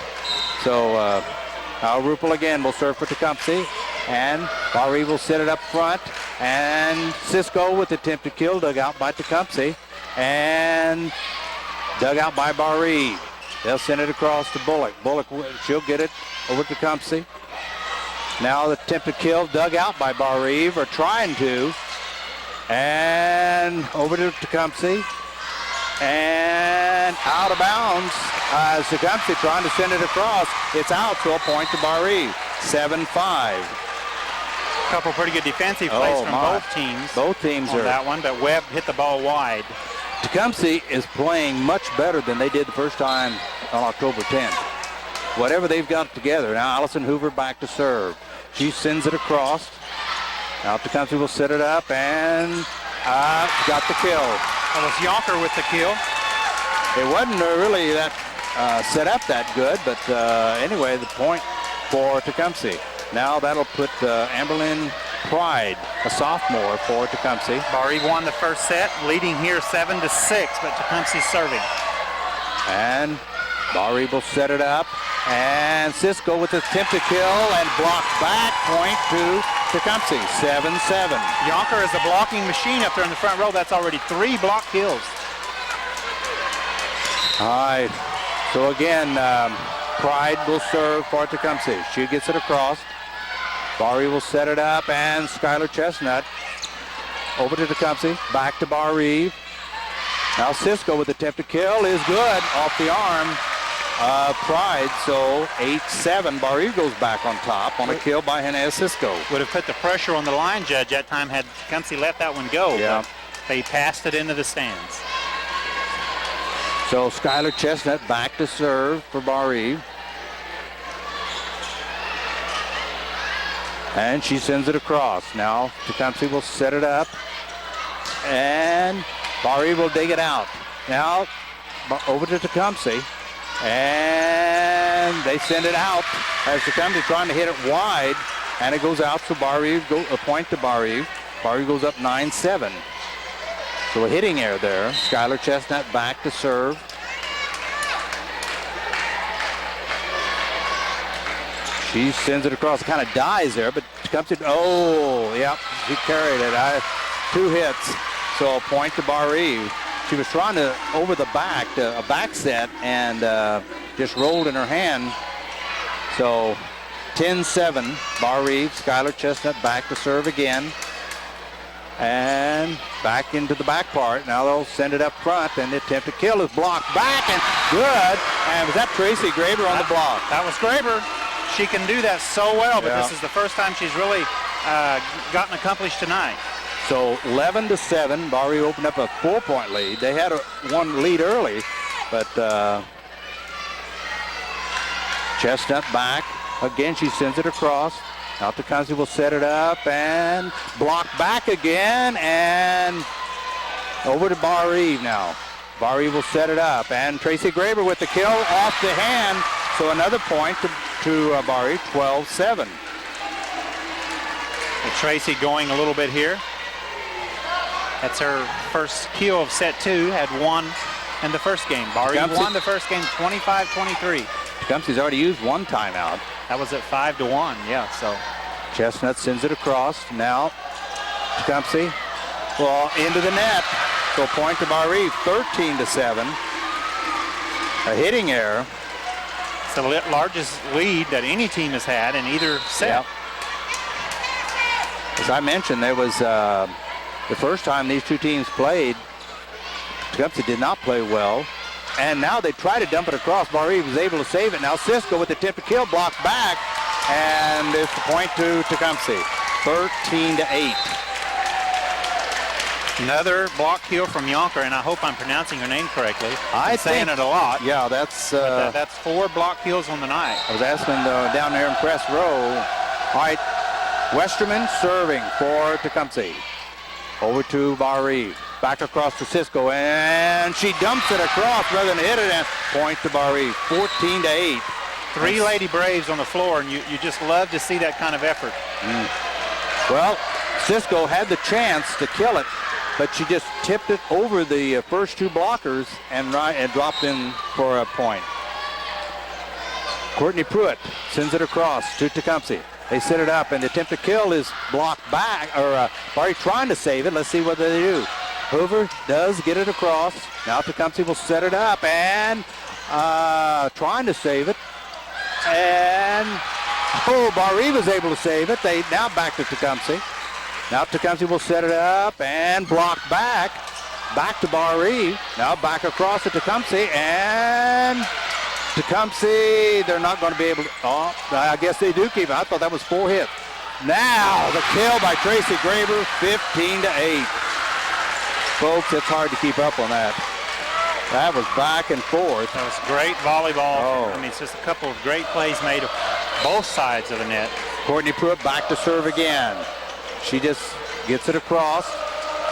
F: So now Rupel again will serve for Tecumseh, and Barr-Reeve will set it up front, and Cisco with the attempt to kill, dug out by Tecumseh, and dug out by Barr-Reeve. They'll send it across to Bullock. Bullock, she'll get it over to Tecumseh. Now the attempt to kill dug out by Barr-Reeve, or trying to. And over to Tecumseh. And out of bounds. Tecumseh trying to send it across. It's out, so a point to Barr-Reeve. 7-5.
G: A couple pretty good defensive plays from both teams.
F: Both teams
G: on
F: are.
G: that one, but Webb hit the ball wide.
F: Tecumseh is playing much better than they did the first time on October 10th. Whatever they've got together. Now Allison Hoover back to serve. She sends it across. Now Tecumseh will set it up and got the kill.
G: That was Yonker with the kill.
F: It wasn't really that set up that good, but anyway, the point for Tecumseh. Now that'll put Amberlynn Pride, a sophomore, for Tecumseh.
G: Barr-Reeve won the first set, leading here 7-6, but Tecumseh's serving.
F: And Barr-Reeve will set it up. And Cisco with the attempt to kill and blocked back, point to Tecumseh, 7-7.
G: Yonker is a blocking machine up there in the front row. That's already 3 block kills.
F: All right, so again, Pride will serve for Tecumseh. She gets it across. Barr-Reeve will set it up, and Skylar Chestnut over to Tecumseh, back to Barr-Reeve. Now Cisco with the attempt to kill is good off the arm of Pride, so 8-7. Barr-Reeve goes back on top on a kill by Henez Cisco.
G: Would have put the pressure on the line judge that time had Tecumseh let that one go.
F: Yeah.
G: But they passed it into the stands.
F: So Skylar Chestnut back to serve for Barr-Reeve. And she sends it across. Now Tecumseh will set it up. And Barr-Reeve will dig it out. Now over to Tecumseh. And they send it out as Tecumseh trying to hit it wide. And it goes out, so Barr-Reeve a point to Barr-Reeve. Barr-Reeve goes up 9-7. So a hitting error there. Skylar Chestnut back to serve. She sends it across. It kind of dies there, but Tecumseh, oh, yep, she carried it. 2 hits, so a point to Barr-Reeve. She was trying to, over the back, a back set, and just rolled in her hand. So 10-7, Barr-Reeve. Skylar Chestnut back to serve again. And back into the back part. Now they'll send it up front, and the attempt to kill is blocked back, and good. And was that Tracy Graber on the block?
G: That was Graber. She can do that so well, but
F: Yeah.
G: this is the first time she's really gotten accomplished tonight.
F: So 11-7, Barr-Reeve opened up a 4-point lead. They had one lead early, but Chestnut back. Again, she sends it across. Now Tecumseh will set it up and block back again, and over to Barr-Reeve now. Barr-Reeve will set it up, and Tracy Graber with the kill off the hand. So another point to Barr-Reeve, 12-7.
G: And Tracy going a little bit here. That's her first kill of set 2, had 1 in the first game. Barr-Reeve won the first game 25-23.
F: Tecumseh's already used 1 timeout.
G: That was at 5-1, yeah, so.
F: Chestnut sends it across. Now Tecumseh, well, into the net. So point to Barr-Reeve, 13-7. A hitting error.
G: It's the largest lead that any team has had in either set.
F: Yep. As I mentioned, there was the first time these two teams played, Tecumseh did not play well. And now they try to dump it across. Barr-Reeve was able to save it. Now Cisco with the attempt to kill, blocked back. And it's the point to Tecumseh, 13-8.
G: Another block kill from Yonker, and I hope I'm pronouncing her name correctly. I'm saying it a lot.
F: Yeah, that's...
G: that's 4 block kills on the night.
F: I was asking down there in press row. All right, Westerman serving for Tecumseh. Over to Barr-Reeve. Back across to Cisco, and she dumps it across rather than hit it, and point to Barr-Reeve, 14-8.
G: 3 Lady Braves on the floor, and you just love to see that kind of effort.
F: Well, Cisco had the chance to kill it, but she just tipped it over the first 2 blockers and dropped in for a point. Courtney Pruitt sends it across to Tecumseh. They set it up, and the attempt to kill is blocked back, or Barr-Reeve trying to save it. Let's see what they do. Hoover does get it across. Now Tecumseh will set it up, and trying to save it. And, Barr-Reeve was able to save it. They now back to Tecumseh. Now Tecumseh will set it up and block back to Barr-Reeve. Now back across to Tecumseh, and Tecumseh, they're not going to be able to, I guess they do keep it. I thought that was 4 hits. Now the kill by Tracy Graber, 15-8. Folks, it's hard to keep up on that. That was back and forth.
G: That was great volleyball.
F: Oh.
G: I mean, it's just a couple of great plays made of both sides of the net.
F: Courtney Pruitt back to serve again. She just gets it across.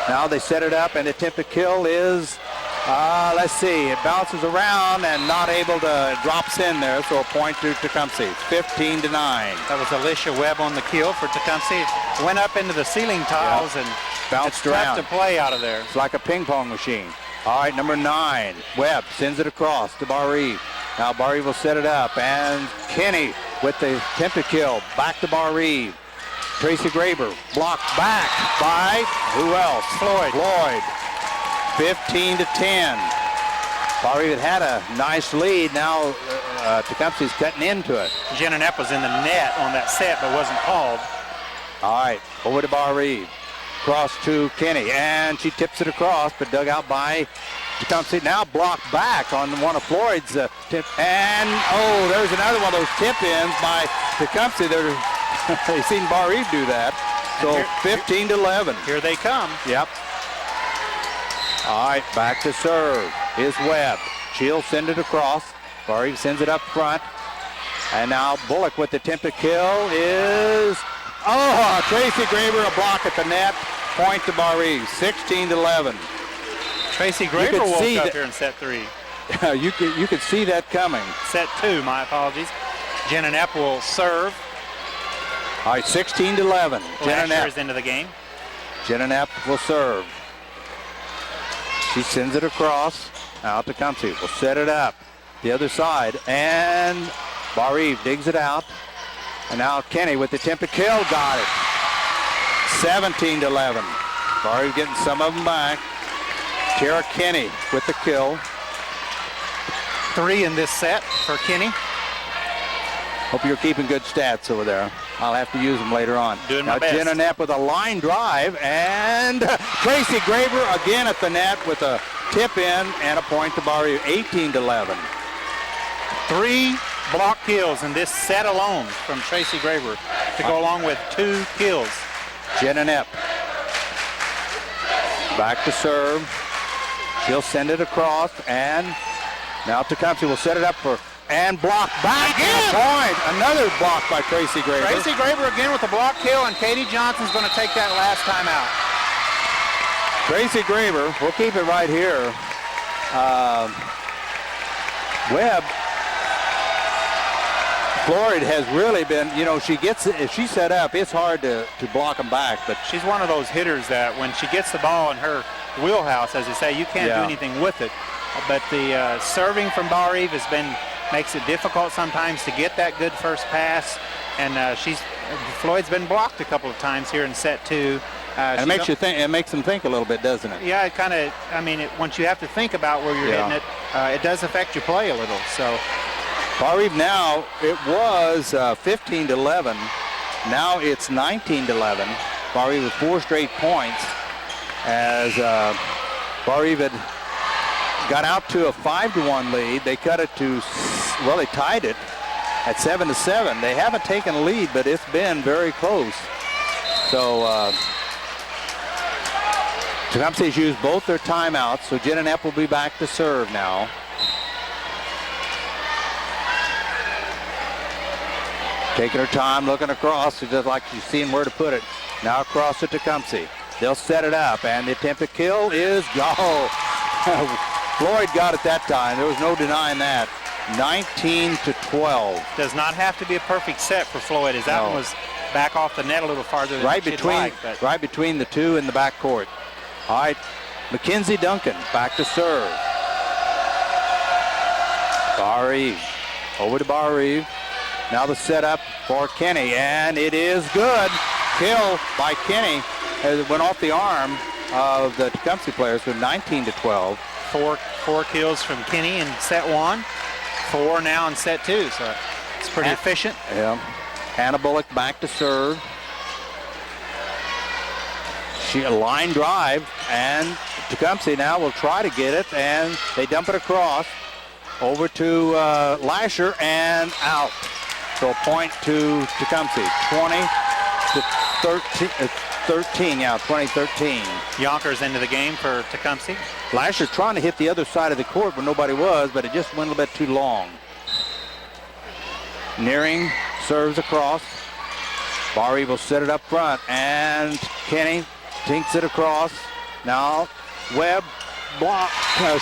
F: Now they set it up, and the attempt to kill is, let's see, it bounces around and not able to, drops in there, so a point to Tecumseh, 15-9.
G: That was Alicia Webb on the kill for Tecumseh. Went up into the ceiling tiles and
F: bounced
G: it's
F: around.
G: tough to play out of there.
F: It's like a ping pong machine. All right, number 9, Webb sends it across to Barr-Reeve. Now Barr-Reeve will set it up, and Kenny with the attempt to kill, back to Barr-Reeve. Tracy Graber blocked back by, who else? Floyd. 15-10. Barr-Reeve had a nice lead. Now Tecumseh's cutting into it.
G: Jenna Knapp was in the net on that set, but wasn't called.
F: All right, over to Barr-Reeve. Cross to Kenny, and she tips it across, but dug out by Tecumseh. Now blocked back on one of Floyd's tip. And, there's another one of those tip-ins by Tecumseh. They've seen Barr-Reeve do that. So 15-11.
G: Here they come.
F: Yep. All right, back to serve is Webb. She'll send it across. Barr-Reeve sends it up front. And now Bullock with the attempt to kill is... Tracy Graber, a block at the net. Point to Barr-Reeve, 16-11.
G: Tracy Graber woke up here in set 3.
F: you could see that coming.
G: Set 2, my apologies. Jenna Knapp will serve.
F: All right, 16-11. Jenna Knapp
G: is into the game.
F: Jenna Knapp will serve. She sends it across. Now Tecumseh will set it up the other side, and Barr-Reeve digs it out. And now Kenny with the attempt to kill, got it. 17-11. Barr-Reeve getting some of them back. Tara Kenny with the kill.
G: 3 in this set for Kenny.
F: Hope you're keeping good stats over there. I'll have to use them later on.
G: Doing my best.
F: Jenna Knapp with a line drive, and Tracy Graber again at the net with a tip in and a point to Barr-Reeve, 18-11.
G: 3 block kills in this set alone from Tracy Graber to go along with 2 kills.
F: Jenna Knapp back to serve. She'll send it across, and now Tecumseh will set it up for, and block back. Again. Point. Another block by Tracy Graber.
G: Tracy Graber again with a block kill, and Katie Johnson's going to take that last time out.
F: Tracy Graber, we'll keep it right here. Webb, Floyd has really been, if she's set up, it's hard to block them back. But
G: she's one of those hitters that when she gets the ball in her wheelhouse, as they say, you can't do anything with it. But the serving from Barr-Reeve makes it difficult sometimes to get that good first pass. And Floyd's been blocked a couple of times here in set 2.
F: And it makes you think. It makes them think a little bit, doesn't it?
G: Yeah, it kind of. Once you have to think about where you're hitting it, it does affect your play a little. So.
F: Barr-Reeve now, it was 15-11. Now it's 19-11. Barr-Reeve with 4 straight points as Barr-Reeve had got out to a 5-1 lead. They cut it to, they tied it at 7-7. They haven't taken a lead, but it's been very close. So Tecumseh's used both their timeouts, so Jenna Knapp will be back to serve now. Taking her time, looking across, just like she's seeing where to put it. Now across to Tecumseh. They'll set it up, and the attempt to kill is Floyd got it that time. There was no denying that. 19-12.
G: Does not have to be a perfect set for Floyd, as that one was back off the net a little farther than
F: right between the two in the back court. All right, Mackenzie Duncan back to serve. Barr-Reeve over to Barr-Reeve. Now the setup for Kenny, and it is good. Kill by Kenny as it went off the arm of the Tecumseh players with 19-12.
G: Four kills from Kenny in set 1, 4 now in set 2, so it's pretty efficient.
F: Yeah. Hannah Bullock back to serve. She a line drive, and Tecumseh now will try to get it, and they dump it across over to Lasher, and out. So a point to Tecumseh, 20-13, 20-13.
G: Yonkers into the game for Tecumseh.
F: Lasher trying to hit the other side of the court where nobody was, but it just went a little bit too long. Nearing serves across. Barr-Reeve will set it up front, and Kenny tinks it across. Now Webb block.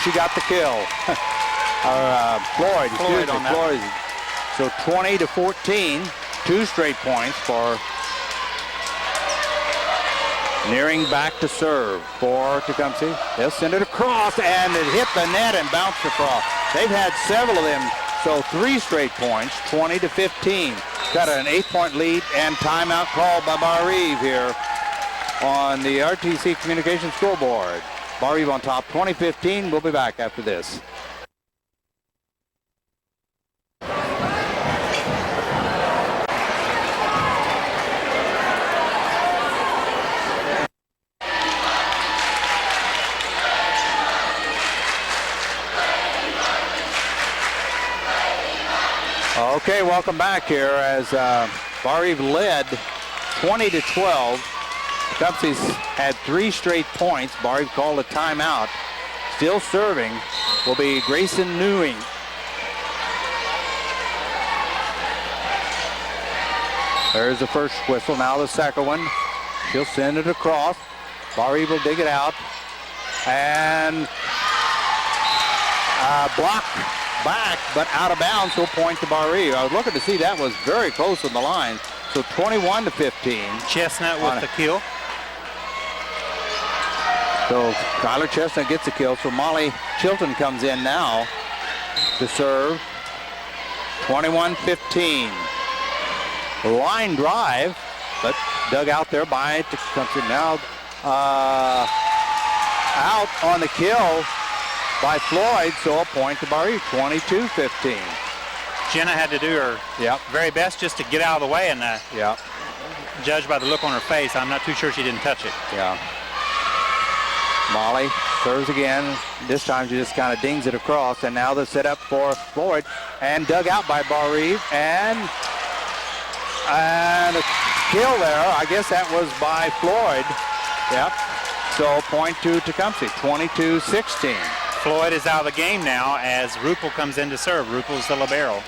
F: She got the kill. Floyd on that. Floyd. So 20-14, 2 straight points for nearing back to serve for Tecumseh. They'll send it across, and it hit the net and bounced across. They've had several of them, so 3 straight points, 20-15. cut an 8-point lead, and timeout called by Barr-Reeve here on the RTC Communications scoreboard. Barr-Reeve on top, 20-15. We'll be back after this. Okay, welcome back here as Barr-Reeve led 20-12. Tecumseh's had 3 straight points. Barr-Reeve called a timeout. Still serving will be Grayson Newing. There's the first whistle. Now the second one. She'll send it across. Barr-Reeve will dig it out. And block back, but out of bounds, will point to Barr-Reeve. I was looking to see that was very close on the line. So 21-15.
G: Chestnut with the kill.
F: So Skylar Chestnut gets a kill. So Molly Chilton comes in now to serve. 21-15. Line drive, but dug out there by Tecumseh. Now out on the kill by Floyd, so a point to Barr-Reeve, 22-15.
G: Jenna had to do her very best just to get out of the way, and judged by the look on her face, I'm not too sure she didn't touch it.
F: Yeah. Molly serves again. This time she just kind of dings it across, and now the setup for Floyd, and dug out by Barr-Reeve, and a kill there. I guess that was by Floyd. Yep. So point to Tecumseh, 22-16.
G: Floyd is out of the game now as Rupel comes in to serve. Rupel's the libero.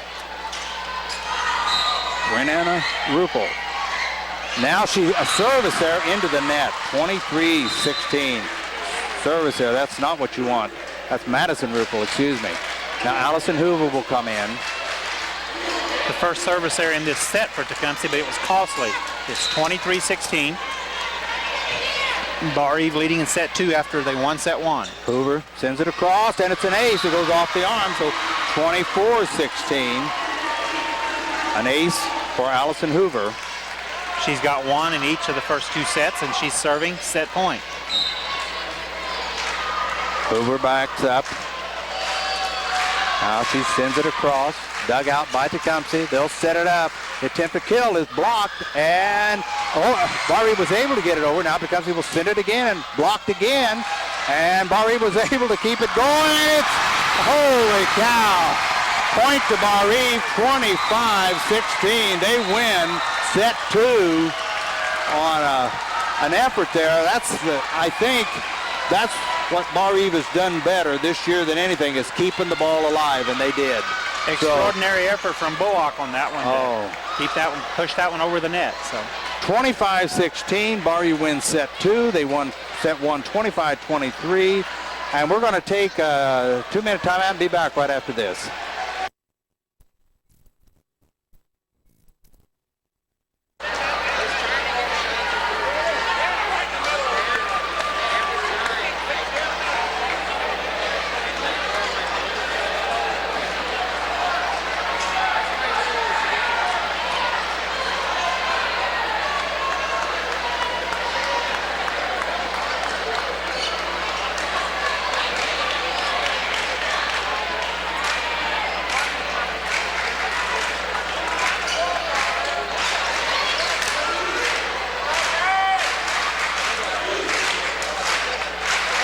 F: Renana Rupel. Now a service there into the net, 23-16. Service there, that's not what you want. That's Madison Rupel, excuse me. Now Allison Hoover will come in.
G: The first service there in this set for Tecumseh, but it was costly. It's 23-16. Barr-Reeve leading in set 2 after they won set 1.
F: Hoover sends it across, and it's an ace. It goes off the arm, so 24-16. An ace for Allison Hoover.
G: She's got 1 in each of the first 2 sets, and she's serving set point.
F: Hoover backs up. Now she sends it across. Dug out by Tecumseh. They'll set it up. The attempt to kill is blocked, and Barr-Reeve was able to get it over. Now Tecumseh will send it again, and blocked again, and Barr-Reeve was able to keep it going. Holy cow! Point to Barr-Reeve, 25-16. They win set 2 on an effort there. I think that's what Barr-Reeve has done better this year than anything, is keeping the ball alive, and they did.
G: Extraordinary effort from Bullock on that one. Keep that one, push that one over the net. So
F: 25-16, Barr-Reeve wins set 2. They won set 1 25-23. And we're going to take a 2-minute timeout and be back right after this.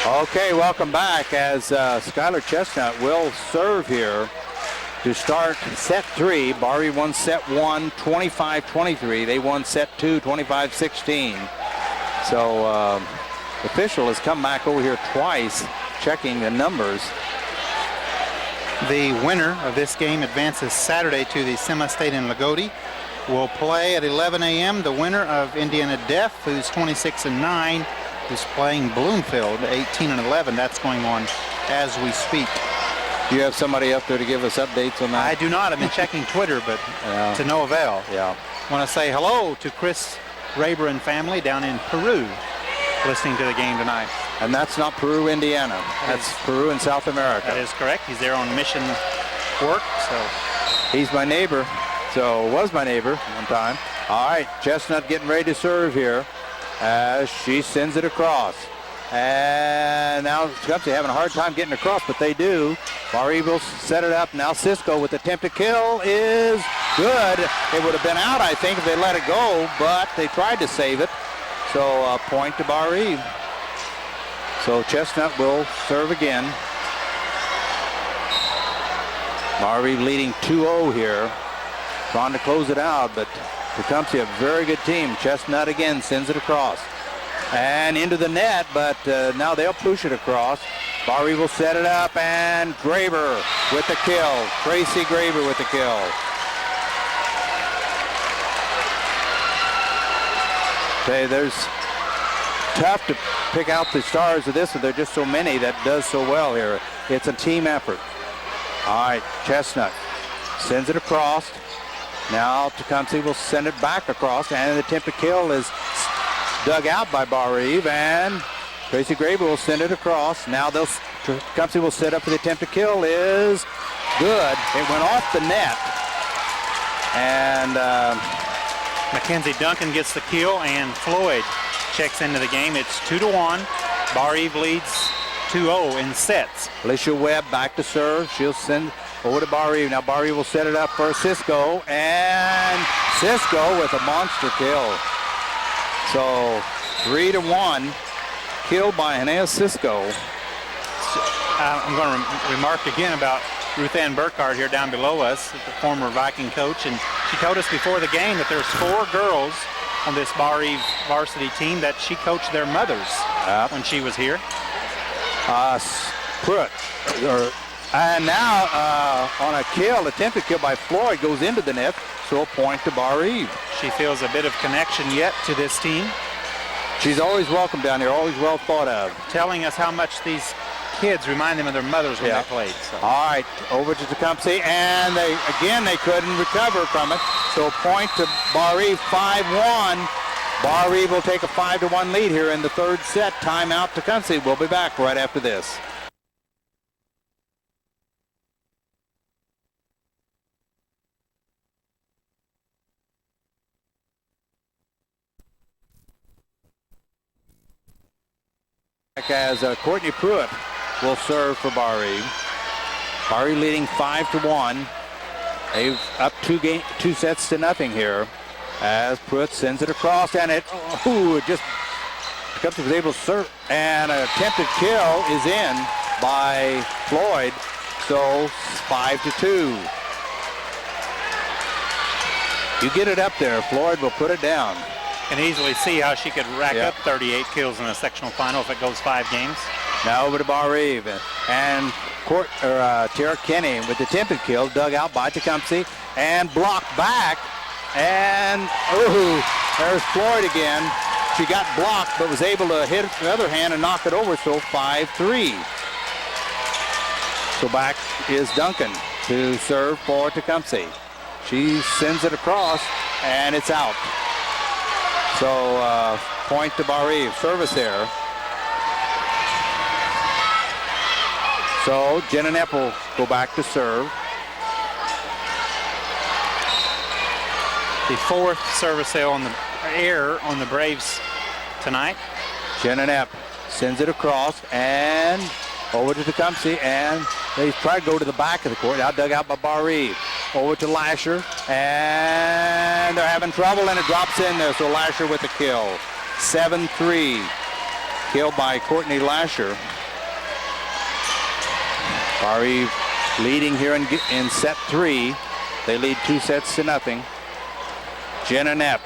F: Okay, welcome back as Skylar Chestnut will serve here to start set 3. Barr-Reeve won set 1 25-23. They won set 2 25-16. So the official has come back over here twice checking the numbers.
G: The winner of this game advances Saturday to the semi-state in Lagodi. Will play at 11 a.m. The winner of Indiana Deaf, who's 26-9, is playing Bloomfield, 18-11. That's going on as we speak.
F: Do you have somebody up there to give us updates on that?
G: I do not. I've been checking Twitter, but to no avail.
F: Yeah.
G: Want to say hello to Chris Raber and family down in Peru, listening to the game tonight.
F: And that's not Peru, Indiana. That's Peru in South America.
G: That is correct. He's there on mission work. So
F: he's my neighbor. So was my neighbor one time. All right, Chestnut getting ready to serve here as she sends it across. And now Tecumseh having a hard time getting across, but they do. Barr-Reeve will set it up. Now Cisco with the attempted kill is good. It would have been out, I think, if they let it go, but they tried to save it. So point to Barr-Reeve. So Chestnut will serve again. Barr-Reeve leading 2-0 here. Trying to close it out, but Tecumseh, a very good team. Chestnut again sends it across. And into the net, but now they'll push it across. Barr-Reeve will set it up, and Graber with the kill. Tracy Graber with the kill. Okay, there's tough to pick out the stars of this, and there are just so many that does so well here. It's a team effort. All right, Chestnut sends it across. Now Tecumseh will send it back across, and the attempted kill is dug out by Barr-Reeve, and Tracy Graber will send it across. Now Tecumseh will set up for the attempted kill is good. It went off the net, and
G: Mackenzie Duncan gets the kill, and Floyd checks into the game. It's 2-1. Barr-Reeve leads 2-0 in sets.
F: Alicia Webb back to serve. She'll send over to Barr-Reeve. Now Barr-Reeve will set it up for Cisco, and Cisco with a monster kill. So 3-1, killed by Hannah Cisco.
G: I'm going to remark again about Ruth Ann Burkhardt here down below us, the former Viking coach, and she told us before the game that there's 4 girls on this Barr-Reeve varsity team that she coached their mothers when she was here.
F: Pruitt. And now on a kill, attempted kill by Floyd, goes into the net, so a point to Barr-Reeve.
G: She feels a bit of connection yet to this team.
F: She's always welcome down here, always well thought of.
G: Telling us how much these kids remind them of their mothers when they played. So.
F: All right, over to Tecumseh, and they couldn't recover from it, so a point to Barr-Reeve, 5-1. Barr-Reeve will take a 5-1 lead here in the third set. Timeout, Tecumseh. We'll be back right after this. As Courtney Pruitt will serve for Barr-Reeve. Barr-Reeve leading 5-1. They've up 2 sets to nothing here. As Pruitt sends it across, and it just Tecumseh was able to serve, and an attempted kill is in by Floyd. So 5-2. You get it up there, Floyd will put it down.
G: Can easily see how she could rack up 38 kills in a sectional final if it goes 5 games.
F: Now over to Barr-Reeve, and Tara Kenny with the attempted kill, dug out by Tecumseh, and blocked back, and there's Floyd again. She got blocked, but was able to hit the other hand and knock it over, so 5-3. So back is Duncan to serve for Tecumseh. She sends it across, and it's out. So point to Barr-Reeve. Service there. So Jenna Knepp will go back to serve.
G: The 4th service sale on the air on the Braves tonight.
F: Jenna Knepp sends it across and over to Tecumseh, and they try to go to the back of the court. Now dug out by Barr-Reeve. Over to Lasher, and they're having trouble, and it drops in there, so Lasher with the kill. 7-3, killed by Courtney Lasher. Barr-Reeve leading here in set 3. They lead 2 sets to nothing. Jenna Knepp,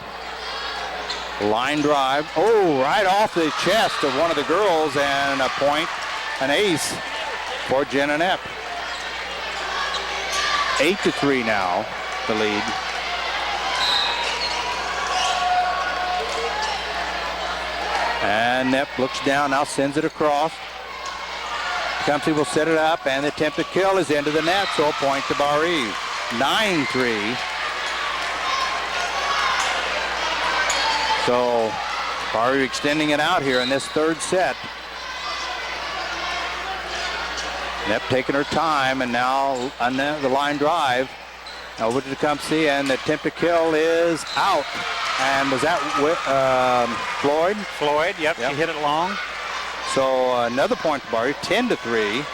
F: line drive. Right off the chest of one of the girls, and a point, an ace for Jenna Knepp. 8-3 now, the lead. And Knepp looks down, now sends it across. Tecumseh will set it up, and the attempted kill is into the net, so a point to Barr-Reeve. 9-3. So Barr-Reeve extending it out here in this third set. Knepp taking her time, and now on the line drive. Over to Tecumseh, and the attempted kill is out. And was that Floyd?
G: Floyd, yep, she hit it long.
F: So another point for Barr-Reeve, 10-3.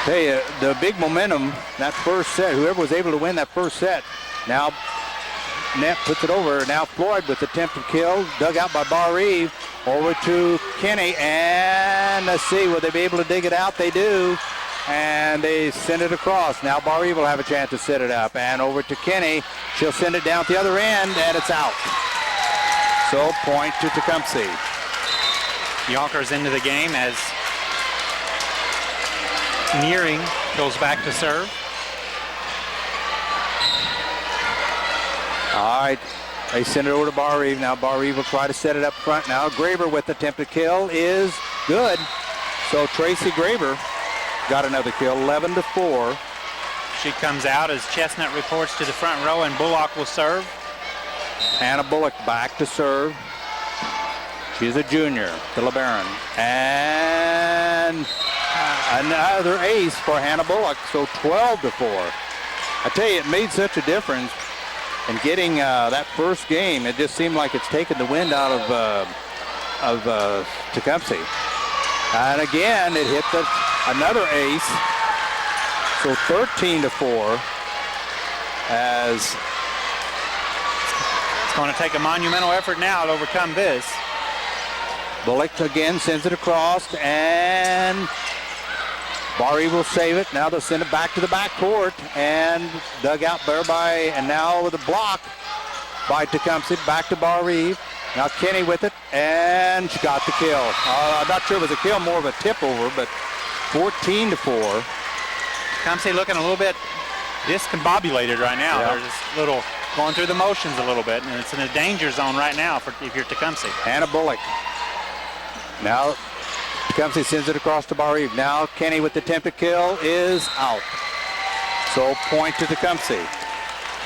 F: Tell you, the big momentum, that first set, whoever was able to win that first set, now Net puts it over. Now Floyd with the attempted kill, dug out by Barr-Reeve. Over to Kenny, and let's see, will they be able to dig it out? They do, and they send it across. Now Barr-Reeve will have a chance to set it up, and over to Kenny. She'll send it down at the other end, and it's out. So point to Tecumseh.
G: Yonkers into the game as Nearing goes back to serve.
F: All right, they send it over to Barr-Reeve. Now Barr-Reeve will try to set it up front. Now Graber with the attempted kill is good. So Tracy Graber got another kill, 11-4.
G: She comes out as Chestnut reports to the front row, and Bullock will serve.
F: Hannah Bullock back to serve. She's a junior, the LeBaron. And another ace for Hannah Bullock, so 12-4. I tell you, it made such a difference in getting that first game. It just seemed like it's taken the wind out of Tecumseh. And again, it hit another ace, so 13-4 as
G: it's going to take a monumental effort now to overcome this.
F: Bullock again sends it across, and Barr-Reeve will save it. Now they'll send it back to the backcourt, and dug out there and now with a block by Tecumseh, back to Barr-Reeve. Now Kenny with it, and she got the kill. I'm not sure it was a kill, more of a tip over, but 14-4.
G: Tecumseh looking a little bit discombobulated right now.
F: Yeah.
G: They're just little going through the motions a little bit, and it's in a danger zone right now if you're Tecumseh.
F: Hannah Bullock. Now Tecumseh sends it across to Barr-Reeve. Now Kenny with the attempted kill is out. So point to Tecumseh.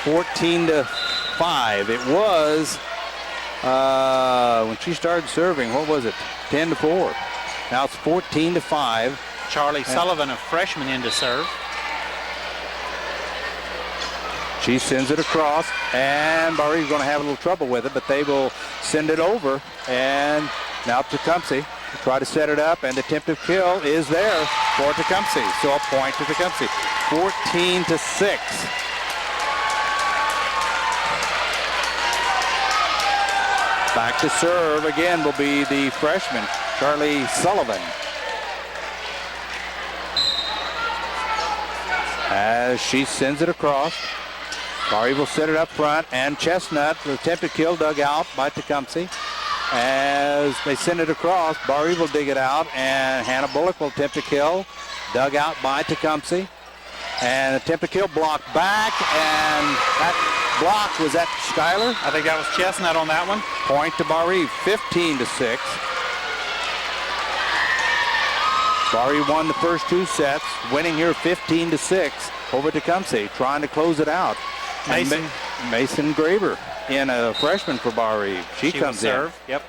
F: 14-5. It was when she started serving, what was it? 10-4. Now it's 14-5.
G: Charlie Sullivan, a freshman, in to serve.
F: She sends it across, and Barr-Reeve's going to have a little trouble with it, but they will send it over. And now Tecumseh will try to set it up, and the attempted kill is there for Tecumseh. So a point to Tecumseh. 14-6. Back to serve again will be the freshman, Charlie Sullivan. As she sends it across, Barr-Reeve will set it up front, and Chestnut, the attempted kill, dug out by Tecumseh. As they send it across, Barr-Reeve will dig it out, and Hannah Bullock will attempt to kill, dug out by Tecumseh. And attempt to kill blocked back, and that block was at Schuyler.
G: I think that was Chestnut on that one.
F: Point to Barr-Reeve, 15-6. Barr-Reeve won the first two sets, winning here 15-6 over Tecumseh, trying to close it out. Mason Graber in, a freshman for Barr-Reeve. She comes in.
G: Serve. Yep.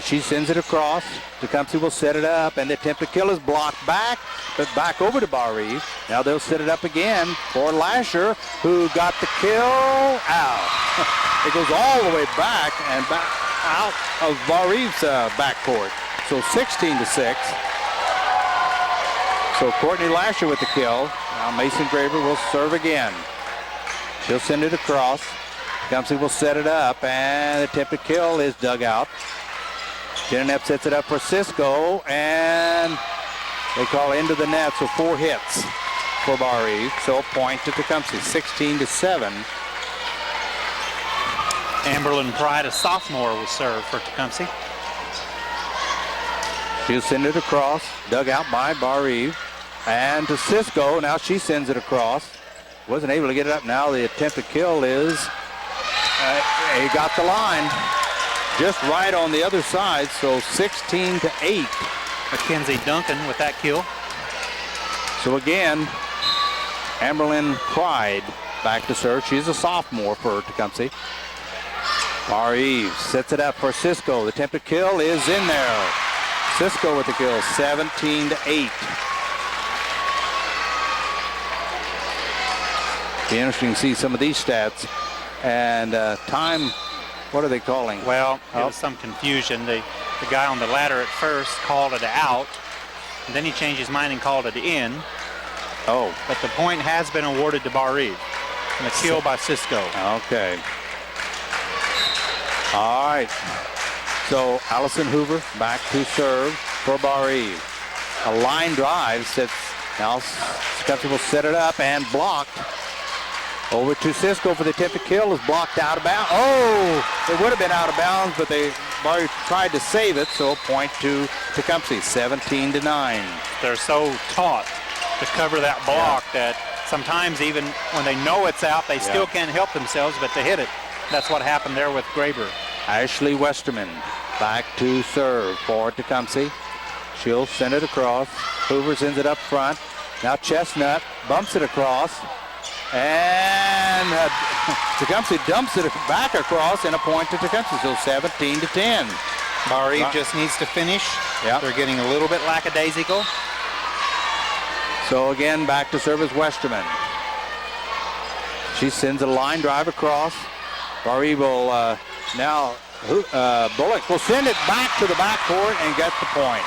F: She sends it across. Tecumseh will set it up, and the attempt to kill is blocked back, but back over to Barr-Reeve. Now they'll set it up again for Lasher, who got the kill out. It goes all the way back and back out of Barr-Reeve's backcourt. So 16-6. So Courtney Lasher with the kill. Now Mason Graber will serve again. She'll send it across. Tecumseh will set it up, and the attempted kill is dug out. Jennepp sets it up for Cisco, and they call into the net, so 4 hits for Barr-Reeve. So point to Tecumseh, 16-7.
G: Amberlyn Pride, a sophomore, will serve for Tecumseh.
F: She'll send it across, dug out by Barr-Reeve, and to Cisco. Now she sends it across. Wasn't able to get it up. Now the attempted kill is, he got the line just right on the other side, so 16-8.
G: Mackenzie Duncan with that kill.
F: So again, Amberlyn Pride back to serve. She's a sophomore for Tecumseh. Barr-Reeve sets it up for Cisco. The attempted kill is in there. Cisco with the kill, 17-8. Be interesting to see some of these stats. And time, what are they calling?
G: Well, there was some confusion. The guy on the ladder at first called it out, and then he changed his mind and called it in.
F: Oh.
G: But the point has been awarded to Barr-Reeve. And a kill by Cisco.
F: Okay. All right. So Allison Hoover back to serve for Barr-Reeve. A line drive sits. Now Tecumseh will set it up and blocked. Over to Cisco for the attempted kill. Is blocked out of bounds. Oh, it would have been out of bounds, but Barr-Reeve tried to save it. So a point to Tecumseh, 17-9.
G: They're so taught to cover that block that sometimes even when they know it's out, they still can't help themselves but to hit it. That's what happened there with Graber.
F: Ashley Westerman back to serve for Tecumseh. She'll send it across. Hoover sends it up front. Now Chestnut bumps it across. And Tecumseh dumps it back across and a point to Tecumseh. So 17-10.
G: Barr-Reeve just needs to finish.
F: Yep.
G: They're getting a little bit lackadaisical.
F: So again, back to serve is Westerman. She sends a line drive across. Barr-Reeve will now, Bullock will send it back to the backcourt and get the point.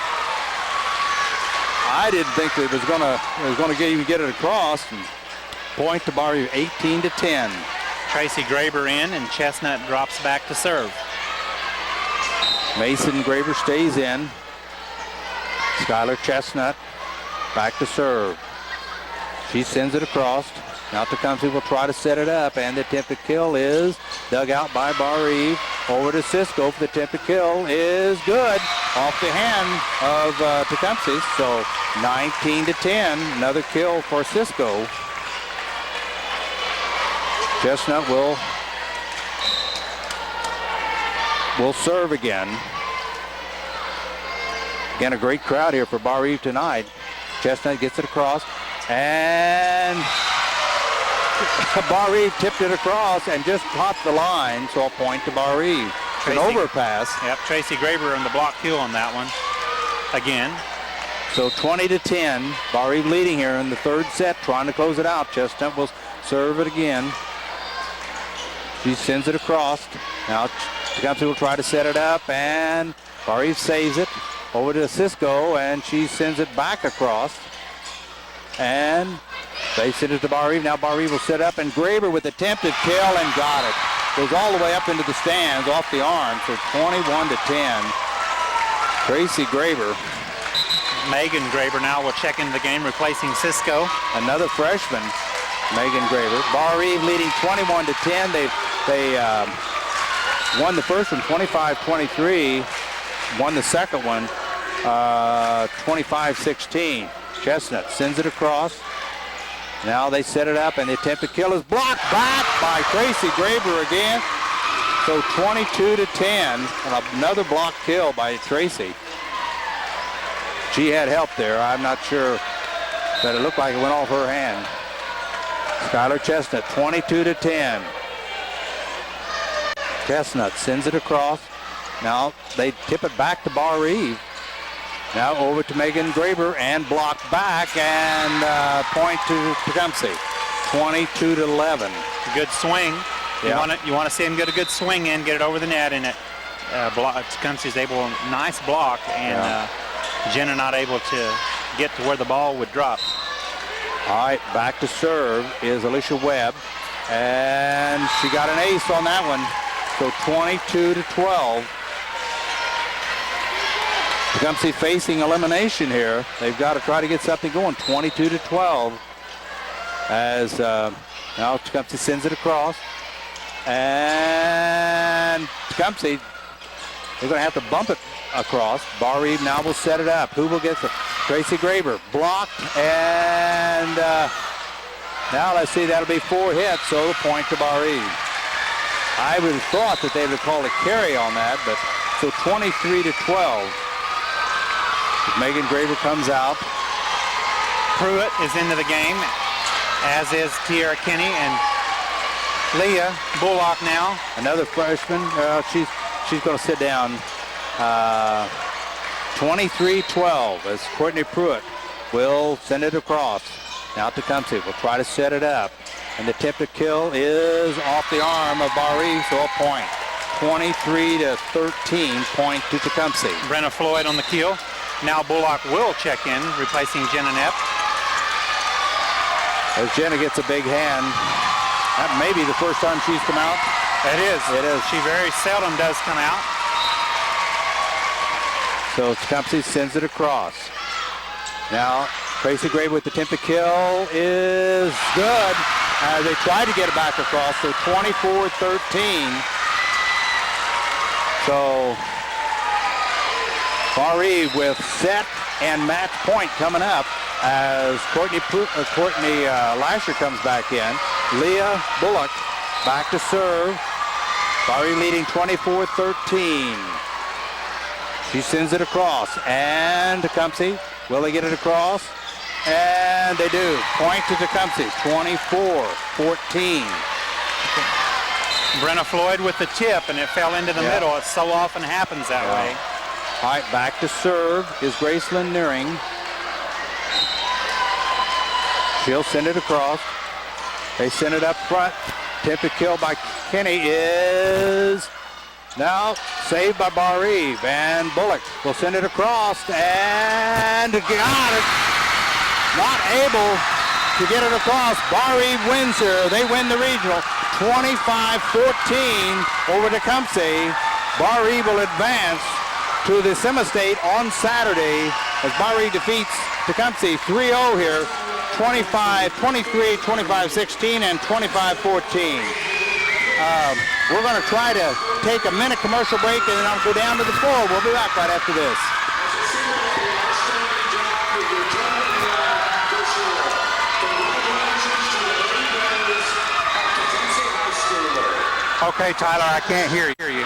F: I didn't think that it was going to even get it across. And point to Barr-Reeve, 18-10.
G: Tracy Graber in, and Chestnut drops back to serve.
F: Mason Graber stays in. Skylar Chestnut back to serve. She sends it across. Now Tecumseh will try to set it up, and the attempted kill is dug out by Barr-Reeve. Over to Cisco for the attempted kill is good. Off the hand of Tecumseh, so 19-10. Another kill for Cisco. Chestnut will serve again. Again, a great crowd here for Barr-Reeve tonight. Chestnut gets it across, and Barr-Reeve tipped it across and just caught the line, so a point to Barr-Reeve. An overpass.
G: Yep, Tracy Graber on the block kill on that one again.
F: So 20-10. Barr-Reeve leading here in the third set, trying to close it out. Chestnut will serve it again. She sends it across. Now Tecumseh will try to set it up, and Barr-Reeve saves it. Over to Cisco, and she sends it back across. And they send it to Barr-Reeve. Now Barr-Reeve will set up, and Graber with attempted kill and got it. Goes all the way up into the stands off the arm for 21-10. Tracy Graber.
G: Megan Graber now will check into the game, replacing Cisco.
F: Another freshman, Megan Graber. Barr-Reeve leading 21-10. They won the first one 25-23. Won the second one 25-16. Chestnut sends it across. Now they set it up, and the attempted kill is blocked back by Tracy Graber again. So 22-10, and another block kill by Tracy. She had help there. I'm not sure, but it looked like it went off her hand. Skylar Chestnut, 22-10. Chestnut sends it across. Now they tip it back to Barr-Reeve. Now over to Megan Graber and blocked back, and point to Tecumseh, 22-11.
G: Good swing. You want to see him get a good swing in, get it over the net, and Tecumseh's able, nice block, and Jenna not able to get to where the ball would drop.
F: All right, back to serve is Alicia Webb, and she got an ace on that one, so 22-12. Tecumseh facing elimination here. They've got to try to get something going, 22-12. As now Tecumseh sends it across. And Tecumseh, they're going to have to bump it across. Barr-Reeve now will set it up. Who will get the Tracy Graber blocked, and now let's see, that'll be 4 hits, so the point to Barr-Reeve. I would have thought that they would call a carry on that, but so 23-12. Megan Graber comes out.
G: Pruitt is into the game, as is Tierra Kinney, and Leah Bullock now.
F: Another freshman. She's going to sit down. 23-12 as Courtney Pruitt will send it across. Now Tecumseh will try to set it up. And the tip to kill is off the arm of Barr-Reeve, so a point. 23-13, point to Tecumseh.
G: Brenna Floyd on the keel. Now Bullock will check in, replacing Jenna Knapp.
F: As Jenna gets a big hand. That may be the first time she's come out.
G: It is.
F: It is.
G: She very seldom does come out.
F: So Tecumseh sends it across. Now Tracy Gray with the tip to kill is good. They tried to get it back across, so 24-13. So Barr-Reeve with set and match point coming up as Courtney Lasher comes back in. Leah Bullock back to serve. Barr-Reeve leading 24-13. She sends it across, and Tecumseh, will they get it across? And they do. Point to Tecumseh, 24-14.
G: Brenna Floyd with the tip, and it fell into the middle. It so often happens that way.
F: All right, back to serve is Gracelyn Nearing. She'll send it across. They send it up front. Tip to kill by Kenny is now saved by Barr-Reeve, and Bullock will send it across and got it. Not able to get it across. Barr-Reeve wins here. They win the regional 25-14 over Tecumseh. Barr-Reeve will advance to the semi-state on Saturday as Barr-Reeve defeats Tecumseh 3-0 here. 25-23, 25-16, and 25-14. We're going to try to take a minute commercial break, and then I'll go down to the floor. We'll be back right after this.
G: Okay, Tyler, I can't hear you.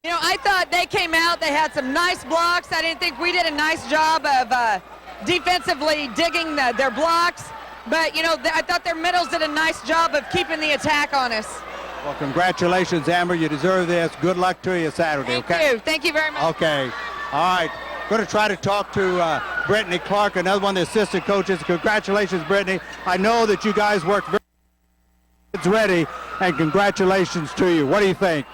E: I thought they came out, they had some nice blocks. I didn't think we did a nice job of defensively digging their blocks. But, I thought their middles did a nice job of keeping the attack on us.
F: Well, congratulations, Amber. You deserve this. Good luck to you Saturday, okay?
E: Thank you very much.
F: Okay. All right. Going to try to talk to Brittany Clark, another one of the assistant coaches. Congratulations, Brittany. I know that you guys worked very hard. It's ready, and congratulations to you. What do you think?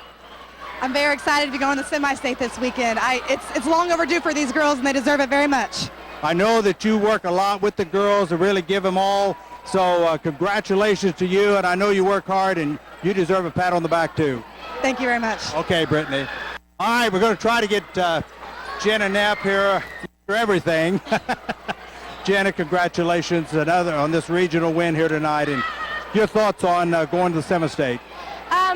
I: I'm very excited to be going to semi-state this weekend. It's long overdue for these girls, and they deserve it very much.
F: I know that you work a lot with the girls to really give them all, so congratulations to you, and I know you work hard, and you deserve a pat on the back, too.
I: Thank you very much.
F: Okay, Brittany. All right, we're going to try to get Jenna Knapp here for everything. Jenna, congratulations on this regional win here tonight, and your thoughts on going to the semi-state.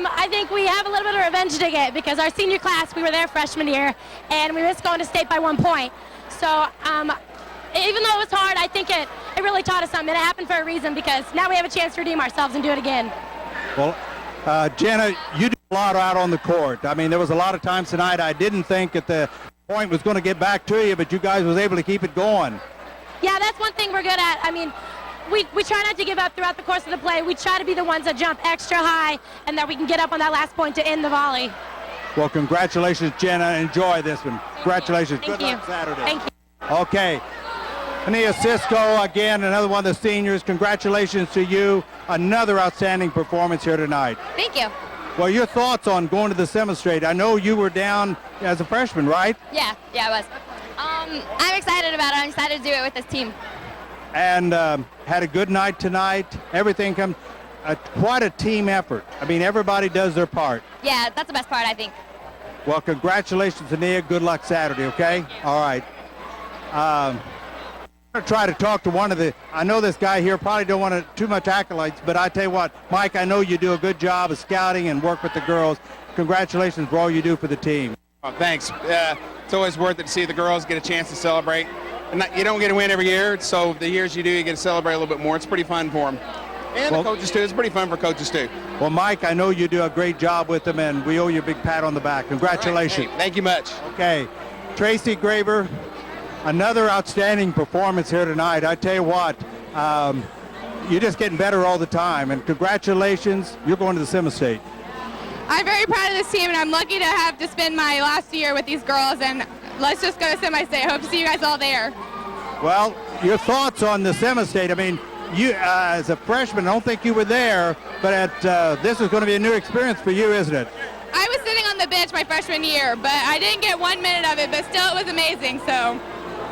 J: I think we have a little bit of revenge to get because our senior class, we were there freshman year, and we missed going to state by 1 point. So even though it was hard, I think it really taught us something. It happened for a reason because now we have a chance to redeem ourselves and do it again.
F: Well, Jenna, you did a lot out on the court. I mean, there was a lot of times tonight I didn't think that the point was going to get back to you, but you guys was able to keep it going.
J: Yeah, that's one thing we're good at. I mean, we try not to give up throughout the course of the play. We try to be the ones that jump extra high and that we can get up on that last point to end the volley.
F: Well, congratulations, Jenna. Enjoy this one. Congratulations.
J: Thank
F: Good
J: you.
F: luck Saturday.
J: Thank you.
F: Okay. Ania Cisco, again, another one of the seniors. Congratulations to you. Another outstanding performance here tonight.
K: Thank you.
F: Well, your thoughts on going to the semi-state? I know you were down as a freshman, right?
K: Yeah, I was. I'm excited about it. I'm excited to do it with this team.
F: And had a good night tonight. Everything comes, quite a team effort. I mean, everybody does their part.
K: Yeah, that's the best part, I think.
F: Well, congratulations, Ania. Good luck Saturday, okay? All right. I'm going to try to talk to one of the, I know this guy here probably don't want too much accolades, but I tell you what, Mike, I know you do a good job of scouting and work with the girls. Congratulations for all you do for the team.
L: Oh, thanks. It's always worth it to see the girls get a chance to celebrate. And you don't get to win every year, so the years you do, you get to celebrate a little bit more. It's pretty fun for them. And the coaches too. It's pretty fun for coaches too.
F: Well, Mike, I know you do a great job with them, and we owe you a big pat on the back. Congratulations.
L: Right. Hey, thank you much.
F: Okay. Tracy Graber, another outstanding performance here tonight. I tell you what, you're just getting better all the time, and congratulations. You're going to the semi-state.
I: I'm very proud of this team, and I'm lucky to have to spend my last year with these girls, and let's just go to semi-state. I hope to see you guys all there.
F: Well, your thoughts on the semi-state? I mean, you as a freshman, I don't think you were there, but this is going to be a new experience for you, isn't it?
I: I was sitting on the bench my freshman year, but I didn't get 1 minute of it, but still it was amazing, so.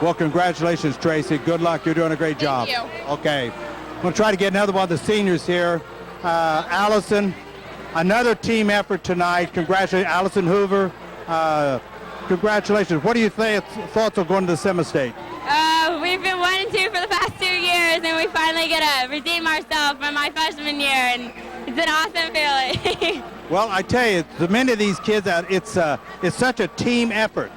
F: Well, congratulations, Tracy. Good luck. You're doing a great job.
I: Thank you.
F: Okay. I'm going to try to get another one of the seniors here. Allison, another team effort tonight. Congratulations, Allison Hoover. Congratulations. What do you think thoughts of going to the semi-state?
K: We've been 1 and 2 for the past 2 years, and we finally get to redeem ourselves from my freshman year, and it's an awesome feeling.
F: Well, I tell you, the many of these kids, it's such a team effort.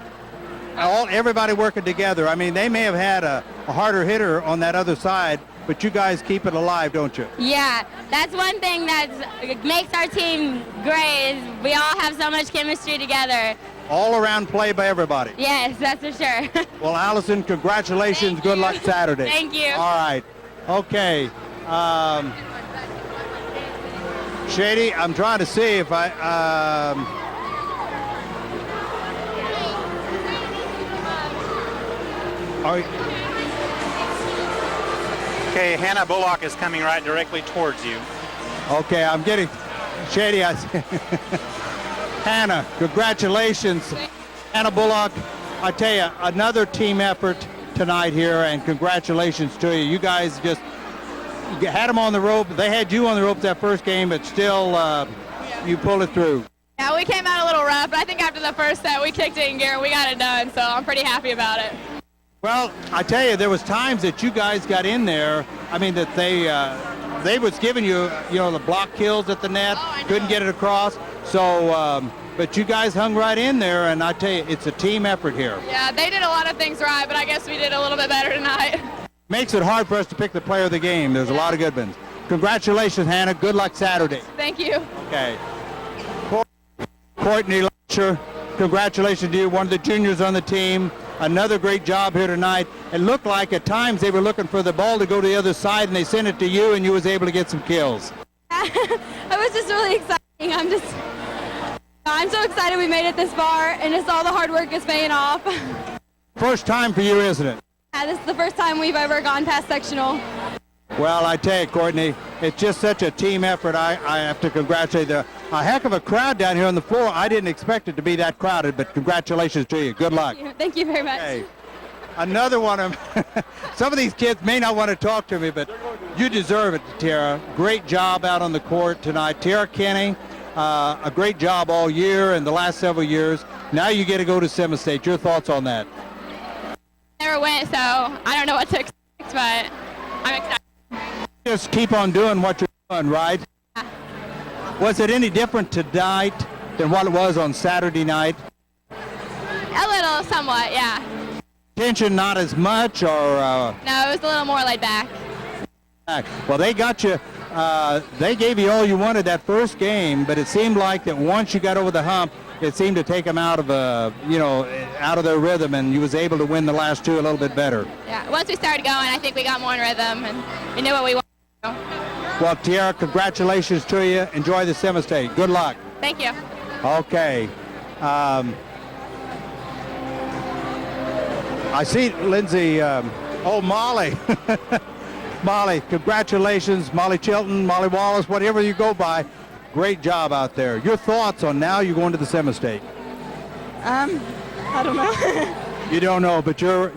F: Everybody working together. I mean, they may have had a harder hitter on that other side, but you guys keep it alive, don't you?
K: Yeah, that's one thing that makes our team great is we all have so much chemistry together.
F: All around play by everybody.
K: Yes, that's for sure.
F: Well, Allison, congratulations. Good luck Saturday.
K: Thank you.
F: All right. Okay. Shady, I'm trying to see if I...
G: Okay, Hannah Bullock is coming right directly towards you.
F: Okay, I'm getting... Shady, Hannah, congratulations. Hannah Bullock, I tell you, another team effort tonight here, and congratulations to you. You guys just had them on the rope. They had you on the rope that first game, but still you pulled it through.
I: Yeah, we came out a little rough, but I think after the first set, we kicked it in gear and we got it done, so I'm pretty happy about it.
F: Well, I tell you, there was times that you guys got in there. I mean, that they was giving you, the block kills at the net, couldn't get it across. So, but you guys hung right in there, and I tell you, it's a team effort here.
I: Yeah, they did a lot of things right, but I guess we did a little bit better tonight.
F: Makes it hard for us to pick the player of the game. There's a lot of good ones. Congratulations, Hannah. Good luck Saturday.
I: Thank you.
F: Okay. Courtney Lasher, congratulations to you, one of the juniors on the team. Another great job here tonight. It looked like at times they were looking for the ball to go to the other side, and they sent it to you, and you was able to get some kills.
K: I was just really excited. I'm so excited we made it this far, and just all the hard work is paying off.
F: First time for you, isn't it?
K: Yeah, this is the first time we've ever gone past sectional.
F: Well, I tell you, Courtney, it's just such a team effort. I have to congratulate a heck of a crowd down here on the floor. I didn't expect it to be that crowded, but congratulations to you. Good luck.
K: Thank you very much.
F: Hey, another one of some of these kids may not want to talk to me, but you deserve it, Tara. Great job out on the court tonight. Tara Kenny, a great job all year and the last several years. Now you get to go to semi-state. Your thoughts on that?
K: Never went, so I don't know what to expect, but I'm excited.
F: Just keep on doing what you're doing, right?
K: Yeah.
F: Was it any different tonight than what it was on Saturday night?
K: A little, somewhat, yeah.
F: Tension not as much, or?
K: No, it was a little more laid back.
F: Well, they got you they gave you all you wanted that first game, but it seemed like that once you got over the hump, it seemed to take them out of out of their rhythm, and you was able to win the last two a little bit better.
I: Yeah, once we started going, I think we got more in rhythm, and we knew what we wanted to do.
F: Well, Tiara, congratulations to you. Enjoy the semi-state. Good luck.
I: Thank you.
F: Okay. I see Lindsay. Molly. Molly, congratulations. Molly Chilton, Molly Wallace, whatever you go by. Great job out there. Your thoughts on now you're going to the semi-state?
M: I don't know.
F: You don't know, but you're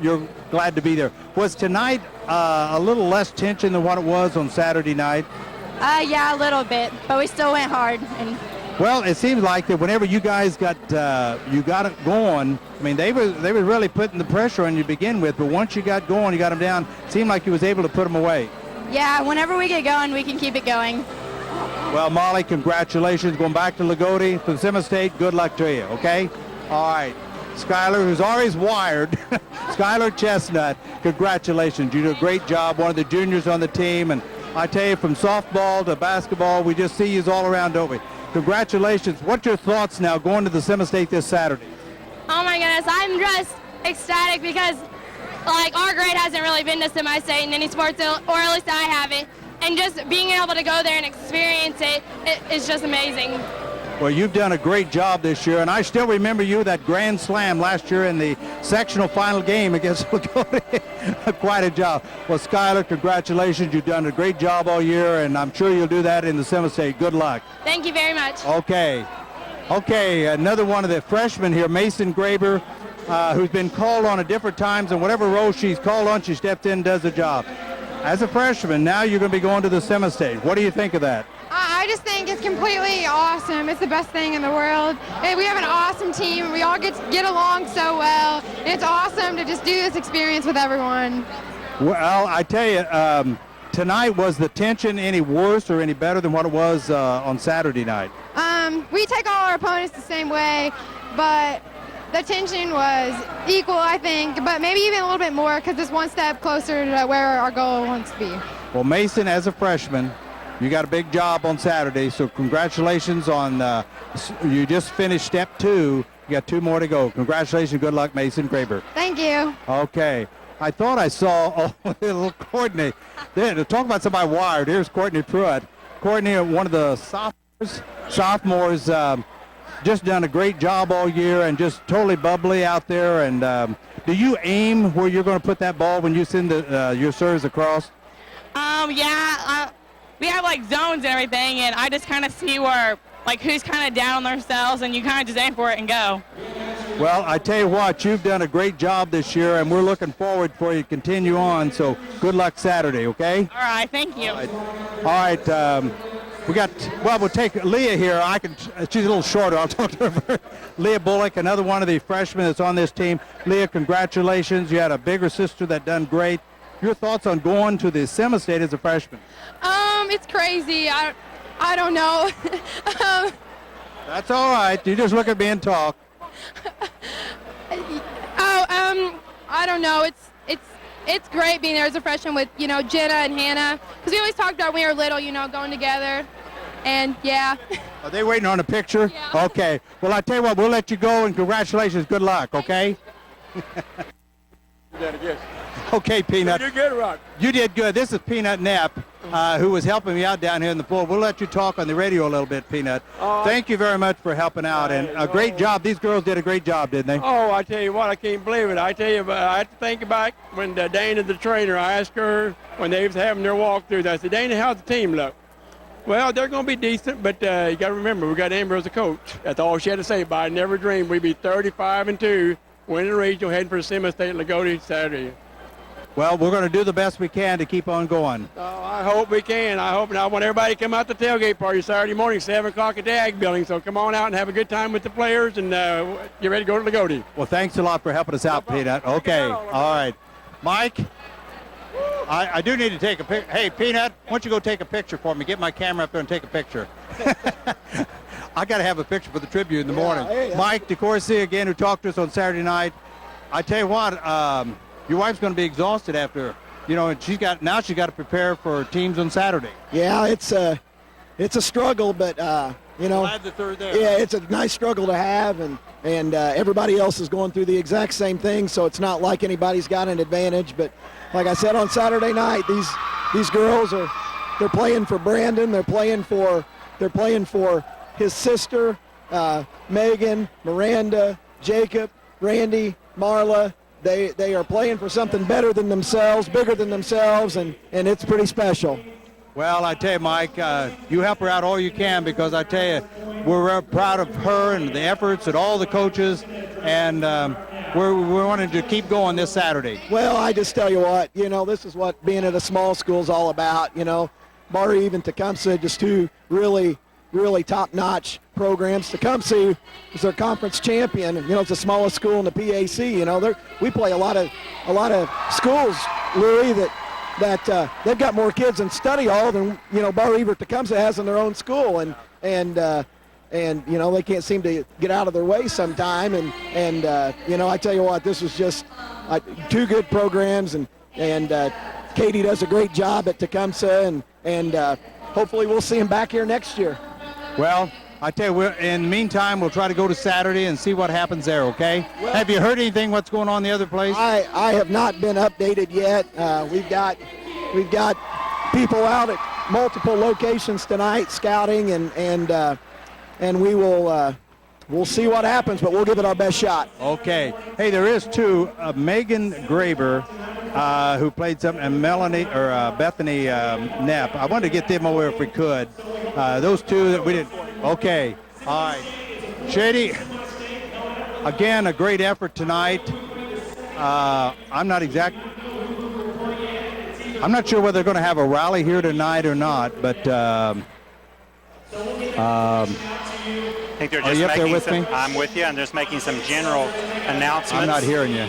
F: glad to be there. Was tonight a little less tension than what it was on Saturday night?
M: Yeah, a little bit, but we still went hard. And
F: well, it seems like that whenever you guys got it going, I mean, they were really putting the pressure on you to begin with, but once you got going, you got them down, it seemed like you was able to put them away.
M: yeah, whenever we get going, we can keep it going.
F: Well, Molly, congratulations. Going back to Lagodi for the semi-state, good luck to you, okay? All right. Skylar, who's always wired, Skylar Chestnut, congratulations. You did a great job, one of the juniors on the team, and I tell you, from softball to basketball, we just see you all around, don't we? Congratulations. What's your thoughts now going to the semi-state this Saturday?
J: Oh my goodness, I'm just ecstatic because like our grade hasn't really been to semi-state in any sports, or at least I haven't. And just being able to go there and experience it is just amazing.
F: Well, you've done a great job this year, and I still remember you that grand slam last year in the sectional final game against Lagodi. Quite a job. Well, Skylar, congratulations. You've done a great job all year, and I'm sure you'll do that in the semi-state. Good luck.
J: Thank you very much.
F: Okay, another one of the freshmen here, Mason Graber, who's been called on at different times, and whatever role she's called on, she steps in and does the job. As a freshman, now you're going to be going to the semi-state. What do you think of that?
I: I just think it's completely awesome. It's the best thing in the world. Hey, we have an awesome team. We all get along so well. It's awesome to just do this experience with everyone.
F: Well, I tell you, tonight, was the tension any worse or any better than what it was on Saturday night?
I: We take all our opponents the same way, but the tension was equal, I think, but maybe even a little bit more because it's one step closer to where our goal wants to be.
F: Well, Mason, as a freshman, you got a big job on Saturday, so congratulations on, you just finished step 2. You got 2 more to go. Congratulations. Good luck, Mason Graber.
I: Thank you.
F: Okay. I thought I saw little Courtney. To talk about somebody wired, here's Courtney Pruitt. Courtney, one of the sophomores, just done a great job all year and just totally bubbly out there. And do you aim where you're going to put that ball when you send your serves across?
K: We have like zones and everything, and I just kind of see where like who's kind of down on themselves, and you kind of just aim for it and go.
F: Well, I tell you what, you've done a great job this year, and we're looking forward for you to continue on. So good luck Saturday, okay?
K: All right, thank you.
F: All right. We'll take Leah here. She's a little shorter. I'll talk to her. Leah Bullock, another one of the freshmen that's on this team. Leah, congratulations. You had a bigger sister that done great. Your thoughts on going to the semi-state as a freshman?
I: It's crazy. I don't know.
F: That's all right. You just look at me and talk.
I: I don't know. It's great being there as a freshman with, Jenna and Hannah. Because we always talked about when we were little, going together. And, yeah.
F: Are they waiting on a picture?
I: Yeah.
F: Okay. Well, I tell you what, we'll let you go, and congratulations. Good luck, okay? Okay, Peanut.
N: You did good, Rock.
F: You did good. This is Peanut Knapp, who was helping me out down here in the pool. We'll let you talk on the radio a little bit, Peanut. Thank you very much for helping out, and a great job. These girls did a great job, didn't they?
N: Oh, I tell you what, I can't believe it. I tell you, I have to think back when Dana, the trainer, I asked her when they was having their walkthrough, I said, Dana, how's the team look? Well, they're going to be decent, but you got to remember, we got Amber as a coach. That's all she had to say, but I never dreamed we'd be 35-2, winning the regional, heading for the semi-state Lagodi Saturday.
F: Well, we're going to do the best we can to keep on going.
N: I hope we can. I want everybody to come out to the tailgate party Saturday morning, 7 o'clock at the Ag Building. So come on out and have a good time with the players and get ready to go to Lagodi.
F: Well, thanks a lot for helping us out, Peanut. Okay, all right. Mike, I do need to take a picture. Hey, Peanut, why don't you go take a picture for me? Get my camera up there and take a picture. I got to have a picture for the Tribune in the morning.
N: Hey,
F: Mike DeCourcy, again, who talked to us on Saturday night. I tell you what, your wife's going to be exhausted after you know, she's got to prepare for teams on Saturday.
O: Yeah, it's a struggle, but you know,
F: Glad that they're there.
O: yeah, it's a nice struggle to have, and everybody else is going through the exact same thing, so it's not like anybody's got an advantage. But like I said, on Saturday night, these girls they're playing for Brandon, they're playing for his sister, Megan, Miranda, Jacob, Randy, Marla. They are playing for something better than themselves, bigger than themselves, and it's pretty special.
F: Well, I tell you, Mike, you help her out all you can, because I tell you, we're proud of her and the efforts and all the coaches, and we're wanting to keep going this Saturday.
O: Well, I just tell you what, you know, this is what being at a small school is all about. You know, Barr-Reeve and Tecumseh, just two really top-notch programs. Tecumseh is their conference champion. You know, it's the smallest school in the PAC. You know, we play a lot of schools, Louis, that they've got more kids in study hall than, you know, Barr-Reeve or Tecumseh has in their own school, and you know, they can't seem to get out of their way sometime, and you know, I tell you what, this was just two good programs, and Katie does a great job at Tecumseh, and hopefully we'll see him back here next year.
F: Well, I tell you, in the meantime, we'll try to go to Saturday and see what happens there, okay? Well, have you heard anything what's going on in the other place?
O: I have not been updated yet. We've got people out at multiple locations tonight scouting, and we will we'll see what happens, but we'll give it our best shot.
F: Okay. Hey, there is two, Megan Graber, who played some, and Melanie or Bethany Knapp. I wanted to get them over if we could. Those two that we didn't. Okay. All right. Shady, again, a great effort tonight. I'm not sure whether they're going to have a rally here tonight or not, but
G: I think they're just
F: making with me?
G: I'm with you. I'm just making some general announcements.
F: I'm not hearing you.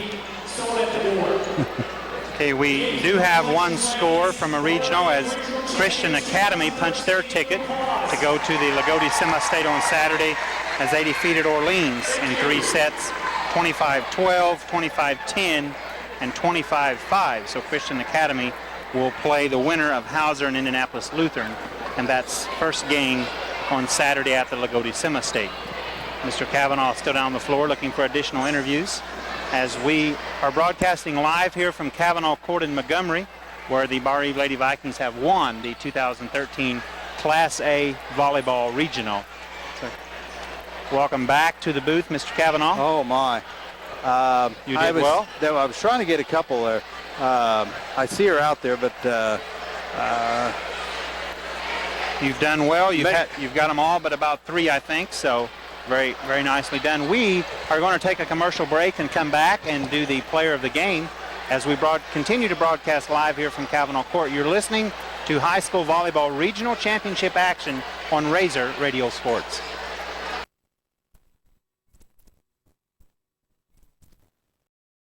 G: Okay, we do have one score from a regional as Christian Academy punched their ticket to go to the Lagodi Semi-State on Saturday as they defeated Orleans in 3 sets, 25-12, 25-10, and 25-5. So Christian Academy will play the winner of Hauser and Indianapolis Lutheran, and that's first game on Saturday at the Lagodi Semi-State. Mr. Cavanaugh still down the floor looking for additional interviews as we are broadcasting live here from Cavanaugh Court in Montgomery, where the Barr-Reeve Lady Vikings have won the 2013 Class A Volleyball Regional. So, welcome back to the booth, Mr. Cavanaugh.
F: Oh, my.
G: You did well?
F: I was trying to get a couple there. I see her out there, but
G: you've done well. You've got them all but about 3, I think, so very, very nicely done. We are going to take a commercial break and come back and do the player of the game as we continue to broadcast live here from Cavanaugh Court. You're listening to High School Volleyball Regional Championship action on Razor Radio Sports.